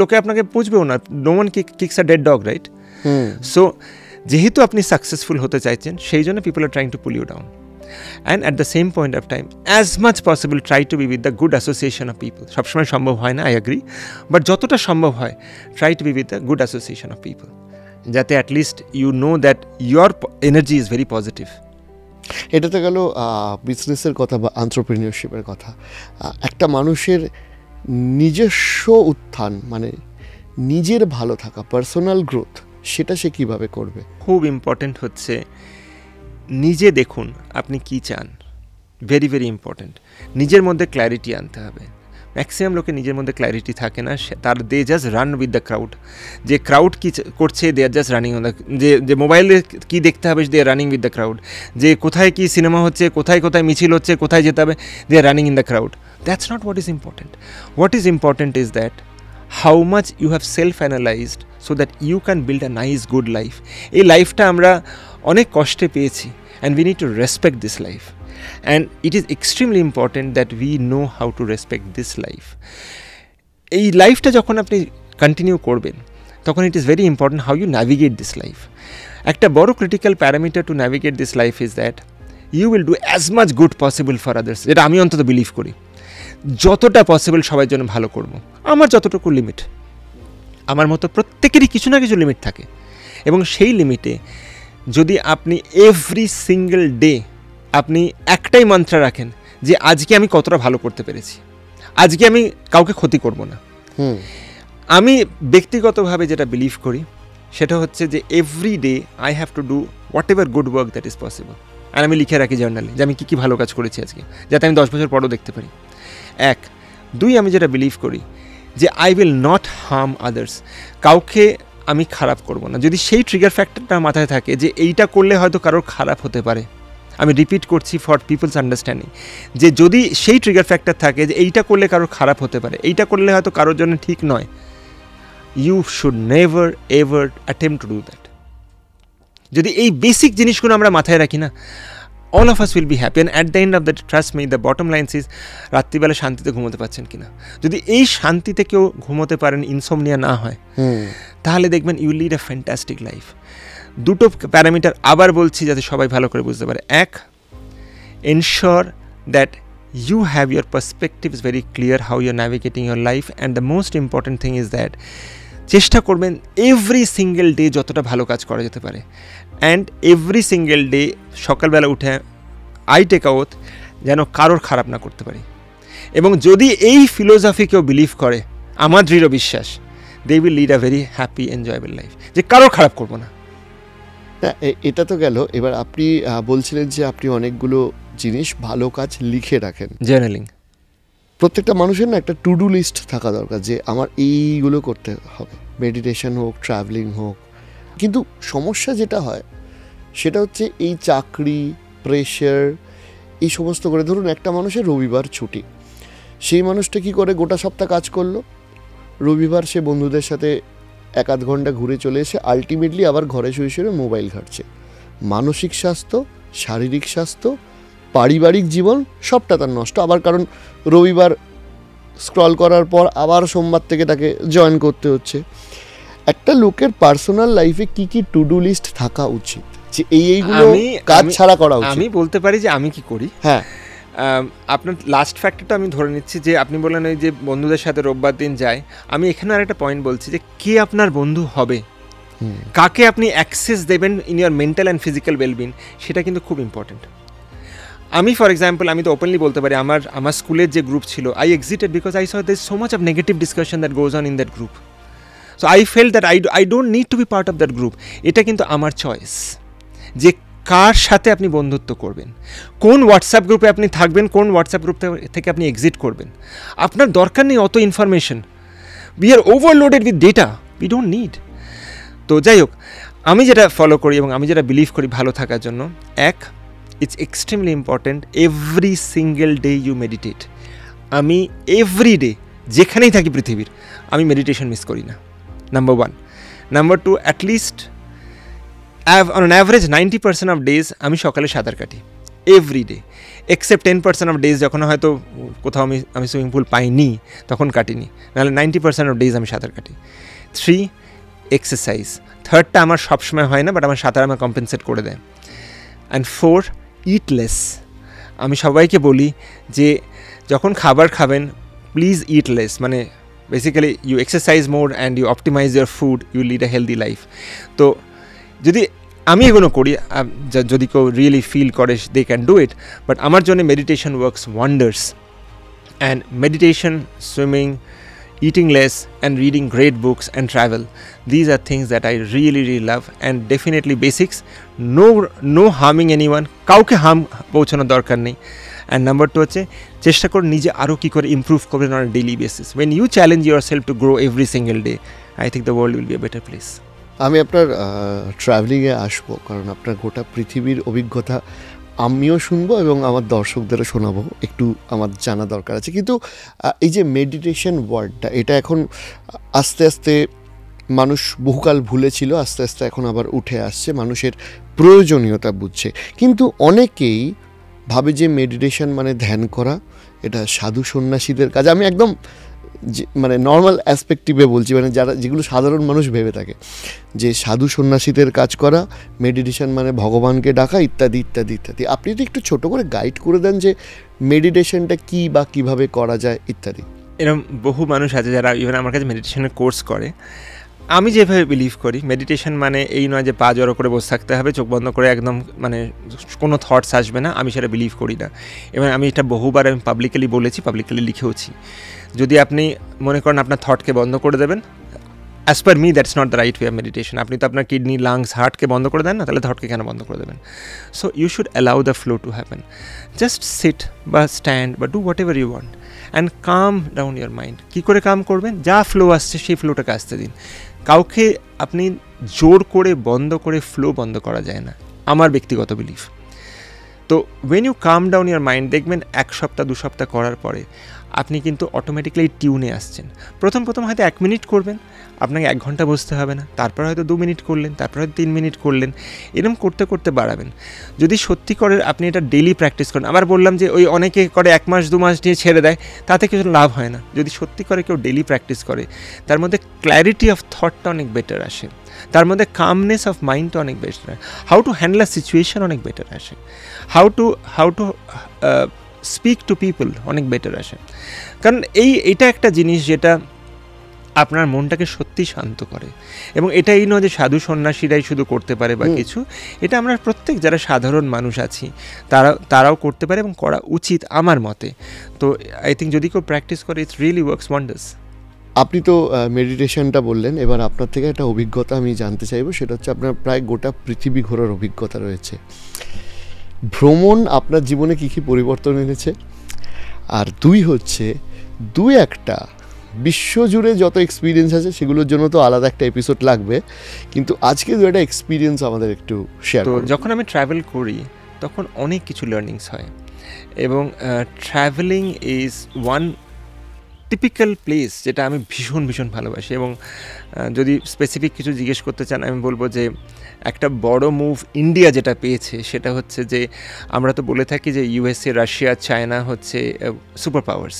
লোকে আপনাকে পুষবেও না। No one kicks a dead dog, right? So যেহেতু আপনি সাকসেসফুল হতে চাইছেন, সেই জন্য people are trying to pull you down. And at the same point of time, as much possible, try to be with the good association of people. সবসময় সম্ভব হয় না, I agree, but যতটা সম্ভব হয় try to be with the good association of people, যাতে at least you know that your energy is very positive. এটা তো গেল বিজনেসের কথা বা এন্টারপ্রেনিয়রশিপের কথা। একটা মানুষের নিজস্ব উত্থান মানে নিজের ভালো থাকা, পার্সোনাল গ্রোথ, সেটা সে কীভাবে করবে? খুব ইম্পর্টেন্ট হচ্ছে নিজে দেখুন আপনি কি চান, ভেরি ভেরি ইম্পর্টেন্ট। নিজের মধ্যে ক্ল্যারিটি আনতে হবে। ম্যাক্সিমাম লোকে নিজের মধ্যে ক্ল্যারিটি থাকে না, তার they just run with the crowd. যে ক্রাউড কী করছে they are just running on the, যে মোবাইলে কী দেখতে হবে they are running with the crowd. যে কোথায় কী সিনেমা হচ্ছে, কোথায় কোথায় মিছিল হচ্ছে, কোথায় যেতে হবে, they are running in the crowd. That's not what is important. What is important is that how much you have self analysed so that you can build a nice good life. এই লাইফটা আমরা অনেক কষ্টে পেয়েছি and we need to respect this life, and it is extremely important that we know how to respect this life. এই লাইফটা যখন আপনি কন্টিনিউ করবেন তখন it is very important how you navigate this life. একটা বড় critical parameter to navigate this life is that you will do as much good possible for others. যেটা আমি অন্তত বিলিভ করি, যতটা পসিবল সবার জন্য ভালো করব। আমার যতটুকু লিমিট, আমার মতো প্রত্যেকেরই কিছু না কিছু লিমিট থাকে, এবং সেই লিমিটে যদি আপনি এভরি সিঙ্গল ডে আপনি একটাই মন্ত্র রাখেন যে আজকে আমি কতটা ভালো করতে পেরেছি, আজকে আমি কাউকে ক্ষতি করব না। আমি ব্যক্তিগতভাবে যেটা বিলিভ করি সেটা হচ্ছে যে every day I have to do whatever good work that is possible. আর আমি লিখে রাখি জার্নালে যে আমি কী কী ভালো কাজ করেছি আজকে, যাতে আমি 10 বছর পরও দেখতে পারি। 1, 2 আমি যেটা বিলিভ করি যে I will not harm others, কাউকে আমি খারাপ করব না। যদি সেই ট্রিগার ফ্যাক্টরটা মাথায় থাকে যে এইটা করলে হয়তো কারোর খারাপ হতে পারে, আমি রিপিট করছি ফর পিপলস আন্ডারস্ট্যান্ডিং, যে যদি সেই ট্রিগার ফ্যাক্টর থাকে যে এইটা করলে কারোর খারাপ হতে পারে, এইটা করলে হয়তো কারোর জন্য ঠিক নয়, you should never ever attempt to do that. যদি এই বেসিক জিনিসগুলো আমরা মাথায় রাখি না, all of us will be happy, and at the end of the, trust me, the bottom line is রাত্রিবেলা শান্তিতে ঘুমোতে পারছেন কিনা। যদি এই শান্তিতে কেউ ঘুমোতে পারেন, ইনসমনিয়া না হয়, তাহলে দেখবেন you lead a fantastic life. দুটো প্যারামিটার আবার বলছি যাতে সবাই ভালো করে বুঝতে পারে। 1, ensure that you have your perspectives very clear how you're navigating your life, and the most important thing is that চেষ্টা করবেন এভরি সিঙ্গেল ডে যতটা ভালো কাজ করা যেতে পারে, অ্যান্ড এভরি সিঙ্গেল ডে সকালবেলা উঠে আই টেক আউট যেন কারোর খারাপ না করতে পারি। এবং যদি এই ফিলোসফি কেউ বিলিভ করে, আমার দৃঢ় বিশ্বাস, they will lead a very happy enjoyable life, যে কারোর খারাপ করবো না। এটা তো গেল। এবার আপনি বলছিলেন যে আপনি অনেকগুলো জিনিস ভালো কাজ লিখে রাখেন, জার্নালিং। প্রত্যেকটা মানুষের না একটা টু ডু লিস্ট থাকা দরকার যে আমার এইগুলো করতে হবে, মেডিটেশন হোক, ট্রাভেলিং হোক। কিন্তু সমস্যা যেটা হয় সেটা হচ্ছে এই চাকরি, প্রেশার, এই সমস্ত করে, ধরুন একটা মানুষের রবিবার ছুটি, সেই মানুষটা কি করে গোটা সপ্তাহ কাজ করলো, রবিবার সে বন্ধুদের সাথে 1-8 ঘন্টা ঘুরে চলে এসে আলটিমেটলি আবার ঘরে শুয়ে শুয়ে মোবাইল ঘাঁটছে। মানসিক স্বাস্থ্য, শারীরিক স্বাস্থ্য, পারিবারিক জীবন সবটা তার নষ্ট। আবার কারণ রবিবার স্ক্রল করার পর আবার সোমবার থেকে তাকে জয়েন করতে হচ্ছে। একটা লোকের পার্সোনাল লাইফে কি কি টু ডু লিস্ট থাকা উচিত, যে এইগুলো কাজ ছাড়া করা উচিত? আমি বলতে পারি যে আমি কি করি। হ্যাঁ, আপনার লাস্ট ফ্যাক্টরটা আমি ধরে নিচ্ছি যে আপনি বললেন ওই যে বন্ধুদের সাথে রোববার দিন যায়। আমি এখানে আরেকটা পয়েন্ট বলছি যে কে আপনার বন্ধু হবে, কাকে আপনি অ্যাক্সেস দেবেন in year mental and physical wellbeing, সেটা কিন্তু খুব ইম্পর্টেন্ট। আমি ফর এক্সাম্পল, আমি তো ওপেনলি বলতে পারি, আমার স্কুলের যে গ্রুপ ছিল, I exited because I saw there so much of negative discussion that goes on in that group. So I felt that I don't need to be part of that group. এটা কিন্তু আমার choice যে কার সাথে আপনি বন্ধুত্ব করবেন, কোন WhatsApp গ্রুপে আপনি থাকবেন, কোন হোয়াটসঅ্যাপ গ্রুপ থেকে আপনি এক্সিট করবেন। আপনার দরকার নেই অত information. We are overloaded with data, we don't need. তো যাই হোক, আমি যেটা ফলো করি এবং আমি যেটা বিলিভ করি ভালো থাকার জন্য, 1, it's extremely important every single day you meditate. আমি এভরি ডে যেখানেই থাকি পৃথিবীর, আমি মেডিটেশন মিস করি না, number 1। Number 2, at least on an average 90% of days আমি সকালে সাঁতার কাটি every day, except 10% of days যখন হয়তো কোথাও আমি সুইমিং পুল পাইনি তখন কাটিনি, নাহলে 90% of days আমি সাঁতার কাটি। 3, এক্সারসাইজ। 3টা আমার সবসময় হয় না, বাট আমার সাঁতার আমার কম্পেনসেট করে দেয়। And 4, eat less. আমি সবাইকে বলি যে যখন খাবার খাবেন, প্লিজ ইট লেস, মানে basically you exercise more and you optimise your food, you lead a healthy life. তো যদি আমি এগুলো করি, যদি কেউ রিয়েলি ফিল করে they can do it, but আমার জন্য meditation works wonders. And meditation, swimming, eating less, and reading great books and travel, these are things that I really love, and definitely basics, no harming anyone, কাউকে harm পৌঁছানোর দরকার নেই। And number 2 হচ্ছে চেষ্টা করুন নিজে আরও কী করে ইমপ্রুভ করবেন on a daily basis. When you challenge yourself to grow every single day, I think the world will be a better place. আমি আপনার ট্রাভেলিংয়ে আসবো, কারণ আপনার গোটা পৃথিবীর অভিজ্ঞতা আমিও শুনবো এবং আমার দর্শকদেরও শোনাবো, একটু আমার জানা দরকার আছে। কিন্তু এই যে মেডিটেশন ওয়ার্ডটা, এটা এখন আস্তে আস্তে মানুষ বহুকাল ভুলেছিল, আস্তে আস্তে এখন আবার উঠে আসছে, মানুষের প্রয়োজনীয়তা বুঝছে। কিন্তু অনেকেই ভাবে যে মেডিটেশন মানে ধ্যান করা, এটা সাধু সন্ন্যাসীদের কাজ। আমি একদম মানে নর্মাল অ্যাসপেক্টিভে বলছি, মানে যেগুলো সাধারণ মানুষ ভেবে থাকে যে সাধু সন্ন্যাসীদের কাজ করা, মেডিটেশন মানে ভগবানকে ডাকা, ইত্যাদি ইত্যাদি ইত্যাদি। আপনি যদি একটু ছোটো করে গাইড করে দেন যে মেডিটেশনটা কী বা কীভাবে করা যায় ইত্যাদি। এরকম বহু মানুষ আছে যারা ইভেন আমার কাছে মেডিটেশনের কোর্স করে। আমি যেভাবে বিলিভ করি, মেডিটেশন মানে এই নয় যে পা জড়ো করে বসে থাকতে হবে, চোখ বন্ধ করে একদম মানে কোনো থটস আসবে না, আমি সেটা বিলিভ করি না। এবং আমি এটা বহুবার আমি পাবলিকলি বলেছি, পাবলিকলি লিখেওছি। যদি আপনি মনে করেন আপনার থটকে বন্ধ করে দেবেন, as per me that's not the right way of meditation. আপনি তো আপনার কিডনি, লাংস, হার্টকে বন্ধ করে দেন না, তাহলে ধটকে কেন বন্ধ করে দেবেন? So you should allow the flow to happen. Just sit বা স্ট্যান্ড বা do whatever you want and calm down your mind. কী করে কাম করবেন? যা ফ্লো আসছে সেই ফ্লোটাকে আসতে দিন। কাউকে আপনি জোর করে বন্ধ করে ফ্লো বন্ধ করা যায় না, আমার ব্যক্তিগত বিলিফ। তো when you calm down your mind, দেখবেন 1 সপ্তাহ 2 সপ্তাহ করার পরে আপনি কিন্তু অটোমেটিক্যালি টিউনে আসছেন। প্রথম হয়তো 1 মিনিট করবেন, আপনাকে 1 ঘন্টা বসতে হবে না, তারপর হয়তো 2 মিনিট করলেন, তারপর হয়তো 3 মিনিট করলেন, এরকম করতে করতে বাড়াবেন। যদি সত্যি করে আপনি এটা ডেলি প্র্যাকটিস করেন, আবার বললাম যে ওই অনেকে করে 1 মাস 2 মাস নিয়ে ছেড়ে দেয়, তাতে কিছু লাভ হয় না। যদি সত্যি করে কেউ ডেলি প্র্যাকটিস করে, তার মধ্যে ক্ল্যারিটি অফ থটটা অনেক বেটার আসে, তার মধ্যে কামনেস অফ মাইন্ডটা অনেক better, how to handle a situation অনেক বেটার আসে, how to speak to people অনেক বেটার আসে। কারণ এইটা একটা জিনিস যেটা আপনার মনটাকে সত্যি শান্ত করে। এবং এটাই নয় যে সাধু সন্ন্যাসীরাই শুধু করতে পারে বা কিছু, এটা আমরা প্রত্যেক যারা সাধারণ মানুষ আছি তারাও করতে পারে এবং করা উচিত আমার মতে। তো আই থিঙ্ক যদি কেউ প্র্যাকটিস করে, ইটস রিয়েলি ওয়ার্কস ওয়ান্ডার্স। আপনি তো মেডিটেশনটা বললেন, এবার আপনার থেকে একটা অভিজ্ঞতা আমি জানতে চাইবো। সেটা হচ্ছে আপনার প্রায় গোটা পৃথিবী ঘোরার অভিজ্ঞতা রয়েছে। ভ্রমণ আপনার জীবনে কী কী পরিবর্তন এনেছে? আর 2 হচ্ছে 2-1টা বিশ্বজুড়ে যত এক্সপিরিয়েন্স আছে সেগুলোর জন্য তো আলাদা একটা এপিসোড লাগবে, কিন্তু আজকে 2-একটা এক্সপিরিয়েন্স আমাদের একটু শেয়ার করুন। যখন আমি ট্রাভেল করি তখন অনেক কিছু লার্নিংস হয়, এবং travelling is one typical place যেটা আমি ভীষণ ভালোবাসি। এবং যদি স্পেসিফিক কিছু জিজ্ঞেস করতে চান, আমি বলবো যে একটা বড় মুভ ইন্ডিয়া যেটা পেয়েছে সেটা হচ্ছে যে আমরা তো বলে থাকি যে ইউএসএ, রাশিয়া, চায়না হচ্ছে সুপার পাওয়ার্স,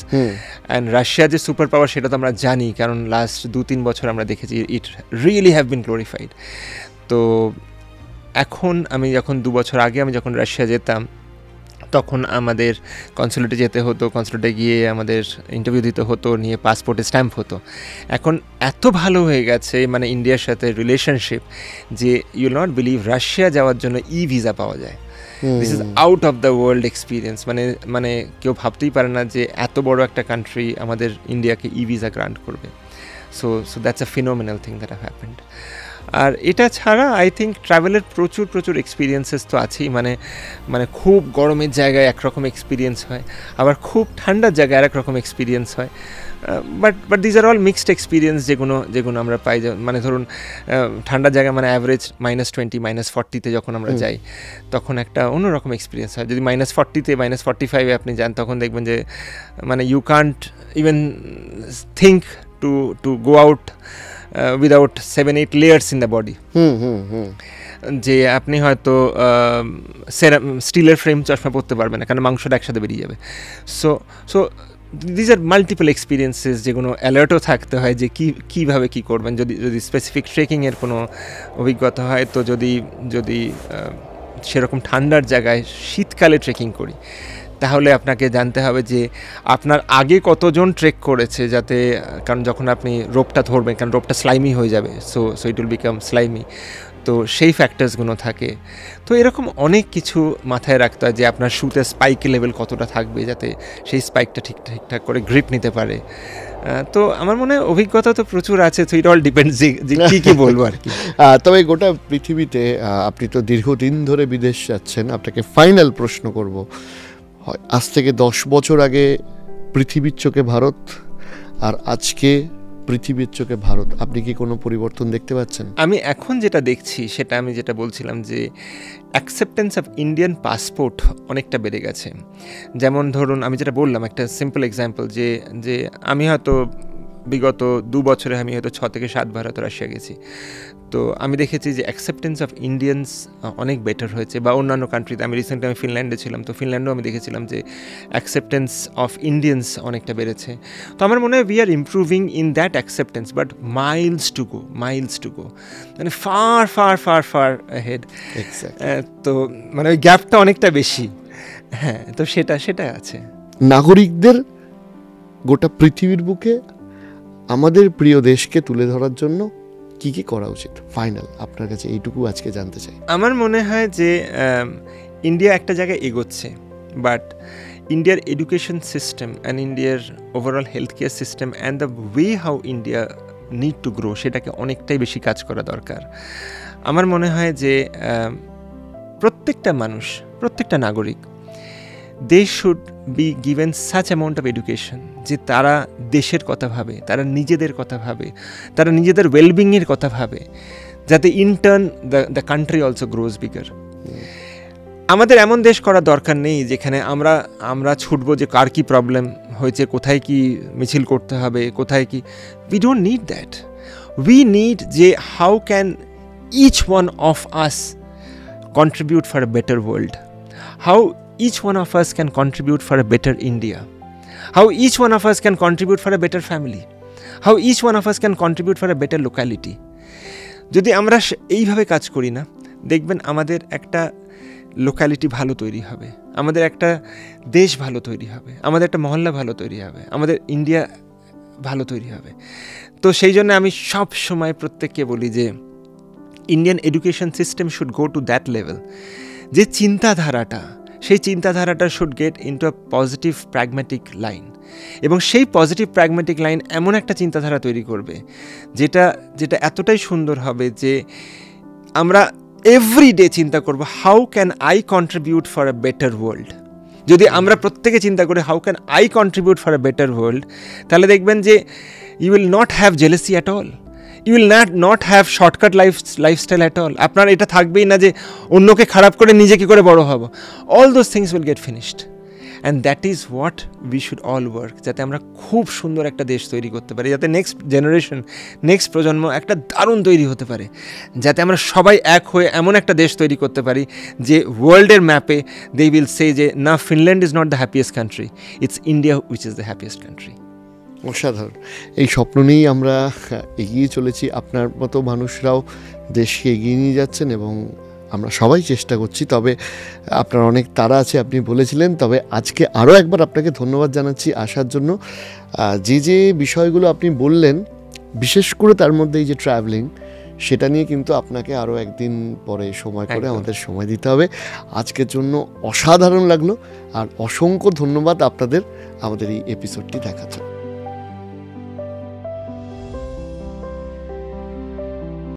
অ্যান্ড রাশিয়া যে সুপার পাওয়ার সেটা তো আমরা জানি, কারণ লাস্ট 2-3 বছর আমরা দেখেছি it really have been glorified. তো এখন আমি যখন 2 বছর আগে আমি যখন রাশিয়া যেতাম, তখন আমাদের কনসুলেটে যেতে হতো, কনসুলেটে গিয়ে আমাদের ইন্টারভিউ দিতে হতো, নিয়ে পাসপোর্টে স্ট্যাম্প হতো। এখন এত ভালো হয়ে গেছে মানে ইন্ডিয়ার সাথে রিলেশনশিপ যে you will not believe, Russia যাওয়ার জন্য ভিসা পাওয়া যায়। This is out of the world experience. মানে কেউ ভাবতেই পারে না যে এত বড় একটা কান্ট্রি আমাদের ইন্ডিয়াকে ভিসা গ্রান্ট করবে। So that's a phenomenal thing that have happened. আর এটা ছাড়া আই থিঙ্ক ট্রাভেলের প্রচুর এক্সপিরিয়েন্সেস তো আছেই। মানে খুব গরমের জায়গায় একরকম এক্সপিরিয়েন্স হয়, আবার খুব ঠান্ডার জায়গায় আরেক রকম এক্সপিরিয়েন্স হয়। But these are all mixed experience যেগুলো আমরা পাই। মানে ধরুন ঠান্ডার জায়গায় মানে অ্যাভারেজ -20 -40তে যখন আমরা যাই, তখন একটা অন্যরকম এক্সপিরিয়েন্স হয়। যদি -40তে -45-এ আপনি যান, তখন দেখবেন যে মানে you can't even think to go out without 7-8 layers in the body. যে আপনি হয়তো স্টিলের ফ্রেম চশমা পরতে পারবেন না, কারণ মাংসটা একসাথে বেরিয়ে যাবে। So these are multiple experiences, যেগুলো অ্যালার্টও থাকতে হয় যে কীভাবে কী করবেন। যদি স্পেসিফিক ট্রেকিংয়ের কোনো অভিজ্ঞতা হয়, তো যদি সেরকম ঠান্ডার জায়গায় শীতকালে ট্রেকিং করি, তাহলে আপনাকে জানতে হবে যে আপনার আগে কতজন ট্রেক করেছে, যাতে কারণ যখন আপনি রোপটা ধরবেন, কারণ রোপটা স্লাইমি হয়ে যাবে, সো ইট উইল বিকাম স্লাইমি, তো সেই ফ্যাক্টরসগুলো থাকে। তো এরকম অনেক কিছু মাথায় রাখতে হয় যে আপনার শুতে স্পাইকের লেভেল কতটা থাকবে, যাতে সেই স্পাইকটা ঠিকঠাক করে গ্রিপ নিতে পারে। তো আমার মনে হয় অভিজ্ঞতা তো প্রচুর আছে, তো ইট অল ডিপেন্ডস যে কী বলবো আর কি। তবে গোটা পৃথিবীতে আপনি তো দীর্ঘদিন ধরে বিদেশ যাচ্ছেন, আপনাকে ফাইনাল প্রশ্ন করব, আজ থেকে 10 বছর আগে পৃথিবীর চোখে ভারত আর আজকে পৃথিবীর চোখে ভারত, আপনি কি কোনো পরিবর্তন দেখতে পাচ্ছেন? আমি এখন যেটা দেখছি সেটা আমি যেটা বলছিলাম যে অ্যাকসেপ্টেন্স অফ ইন্ডিয়ান পাসপোর্ট অনেকটা বেড়ে গেছে। যেমন ধরুন আমি যেটা বললাম, একটা সিম্পল এক্সাম্পল, যে আমি হয়তো বিগত 2 বছরে আমি হয়তো 6 থেকে 7 বার হয়তো রাশিয়া গেছি। তো আমি দেখেছি যে অ্যাকসেপ্টেন্স অফ ইন্ডিয়ানস অনেক বেটার হয়েছে, বা অন্যান্য কান্ট্রিতে। আমি রিসেন্টলি ফিনল্যান্ডে ছিলাম, তো ফিনল্যান্ডেও আমি দেখেছিলাম যে অ্যাকসেপ্টেন্স অফ ইন্ডিয়ানস অনেকটা বেড়েছে। তো আমার মনে হয় we are improving in that acceptance, but Miles to go, মানে ফার হেড। তো মানে ওই গ্যাপটা অনেকটা বেশি। হ্যাঁ, তো সেটা আছে। নাগরিকদের গোটা পৃথিবীর বুকে আমাদের প্রিয় দেশকে তুলে ধরার জন্য কি করা উচিত? ফাইনাল আপনার কাছে এইটুকু আজকে জানতে চাই। আমার মনে হয় যে ইন্ডিয়া একটা জায়গায় এগোচ্ছে, বাট ইন্ডিয়ার এডুকেশন সিস্টেম অ্যান্ড ইন্ডিয়ার overall health care system and the way how India need to grow, সেটাকে অনেকটাই বেশি কাজ করা দরকার। আমার মনে হয় যে প্রত্যেকটা মানুষ, প্রত্যেকটা নাগরিক, they should be given such amount of education যে তারা দেশের কথা ভাবে, তারা নিজেদের কথা ভাবে, তারা নিজেদের ওয়েলবিংয়ের কথা ভাবে, যাতে in turn the country also grows bigger. আমাদের এমন দেশ করা দরকার নেই যেখানে আমরা ছুটবো যে কার কী প্রবলেম হয়েছে, কোথায় কি মিছিল করতে হবে, কোথায় কি। We don't need that. We need যে how can each one of us contribute for a better world, how each one of us can contribute for a better India, how each one of us can contribute for a better family, how each one of us can contribute for a better locality. যদি আমরা এইভাবে কাজ করি না, দেখবেন আমাদের একটা locality ভালো তৈরি হবে, আমাদের একটা দেশ ভালো তৈরি হবে, আমাদের একটা মহল্লা ভালো তৈরি হবে, আমাদের ইন্ডিয়া ভালো তৈরি হবে। তো সেই জন্য আমি সব সময় প্রত্যেককে বলি যে Indian education system should go to that level, যে চিন্তাধারাটা, সেই চিন্তাধারাটা should get into a positive pragmatic line, এবং সেই পজিটিভ প্র্যাগম্যাটিক লাইন এমন একটা চিন্তাধারা তৈরি করবে যেটা এতটাই সুন্দর হবে যে আমরা এভরিডে চিন্তা করব how can I contribute for a better world. যদি আমরা প্রত্যেকে চিন্তা করি how can I contribute for a better world, তাহলে দেখবেন যে you will not have jealousy at all, you will not have shortcut lifestyle at all. আপনার এটা থাকবেই না যে অন্যকে খারাপ করে নিজে কী করে বড় হব। All those things will get finished, and that is what we should all work, যাতে আমরা খুব সুন্দর একটা দেশ তৈরি করতে পারি, যাতে নেক্সট জেনারেশন, নেক্সট প্রজন্ম একটা দারুণ তৈরি হতে পারে, যাতে আমরা সবাই এক হয়ে এমন একটা দেশ তৈরি করতে পারি যে ওয়ার্ল্ডের ম্যাপে দে উইল সে যে না, Finland is not the happiest country, it's India which is the happiest country. অসাধারণ। এই স্বপ্ন নিয়েই আমরা এগিয়ে চলেছি। আপনার মতো মানুষরাও দেশকে এগিয়ে নিয়ে যাচ্ছেন এবং আমরা সবাই চেষ্টা করছি। তবে আপনার অনেক তাড়া আছে আপনি বলেছিলেন, তবে আজকে আরও একবার আপনাকে ধন্যবাদ জানাচ্ছি আসার জন্য। যে বিষয়গুলো আপনি বললেন, বিশেষ করে তার মধ্যে এই যে ট্রাভেলিং, সেটা নিয়ে কিন্তু আপনাকে আরও একদিন পরে সময় করে আমাদের সময় দিতে হবে। আজকের জন্য অসাধারণ লাগলো, আর অসংখ্য ধন্যবাদ আপনাদের আমাদের এই এপিসোডটি দেখার জন্য।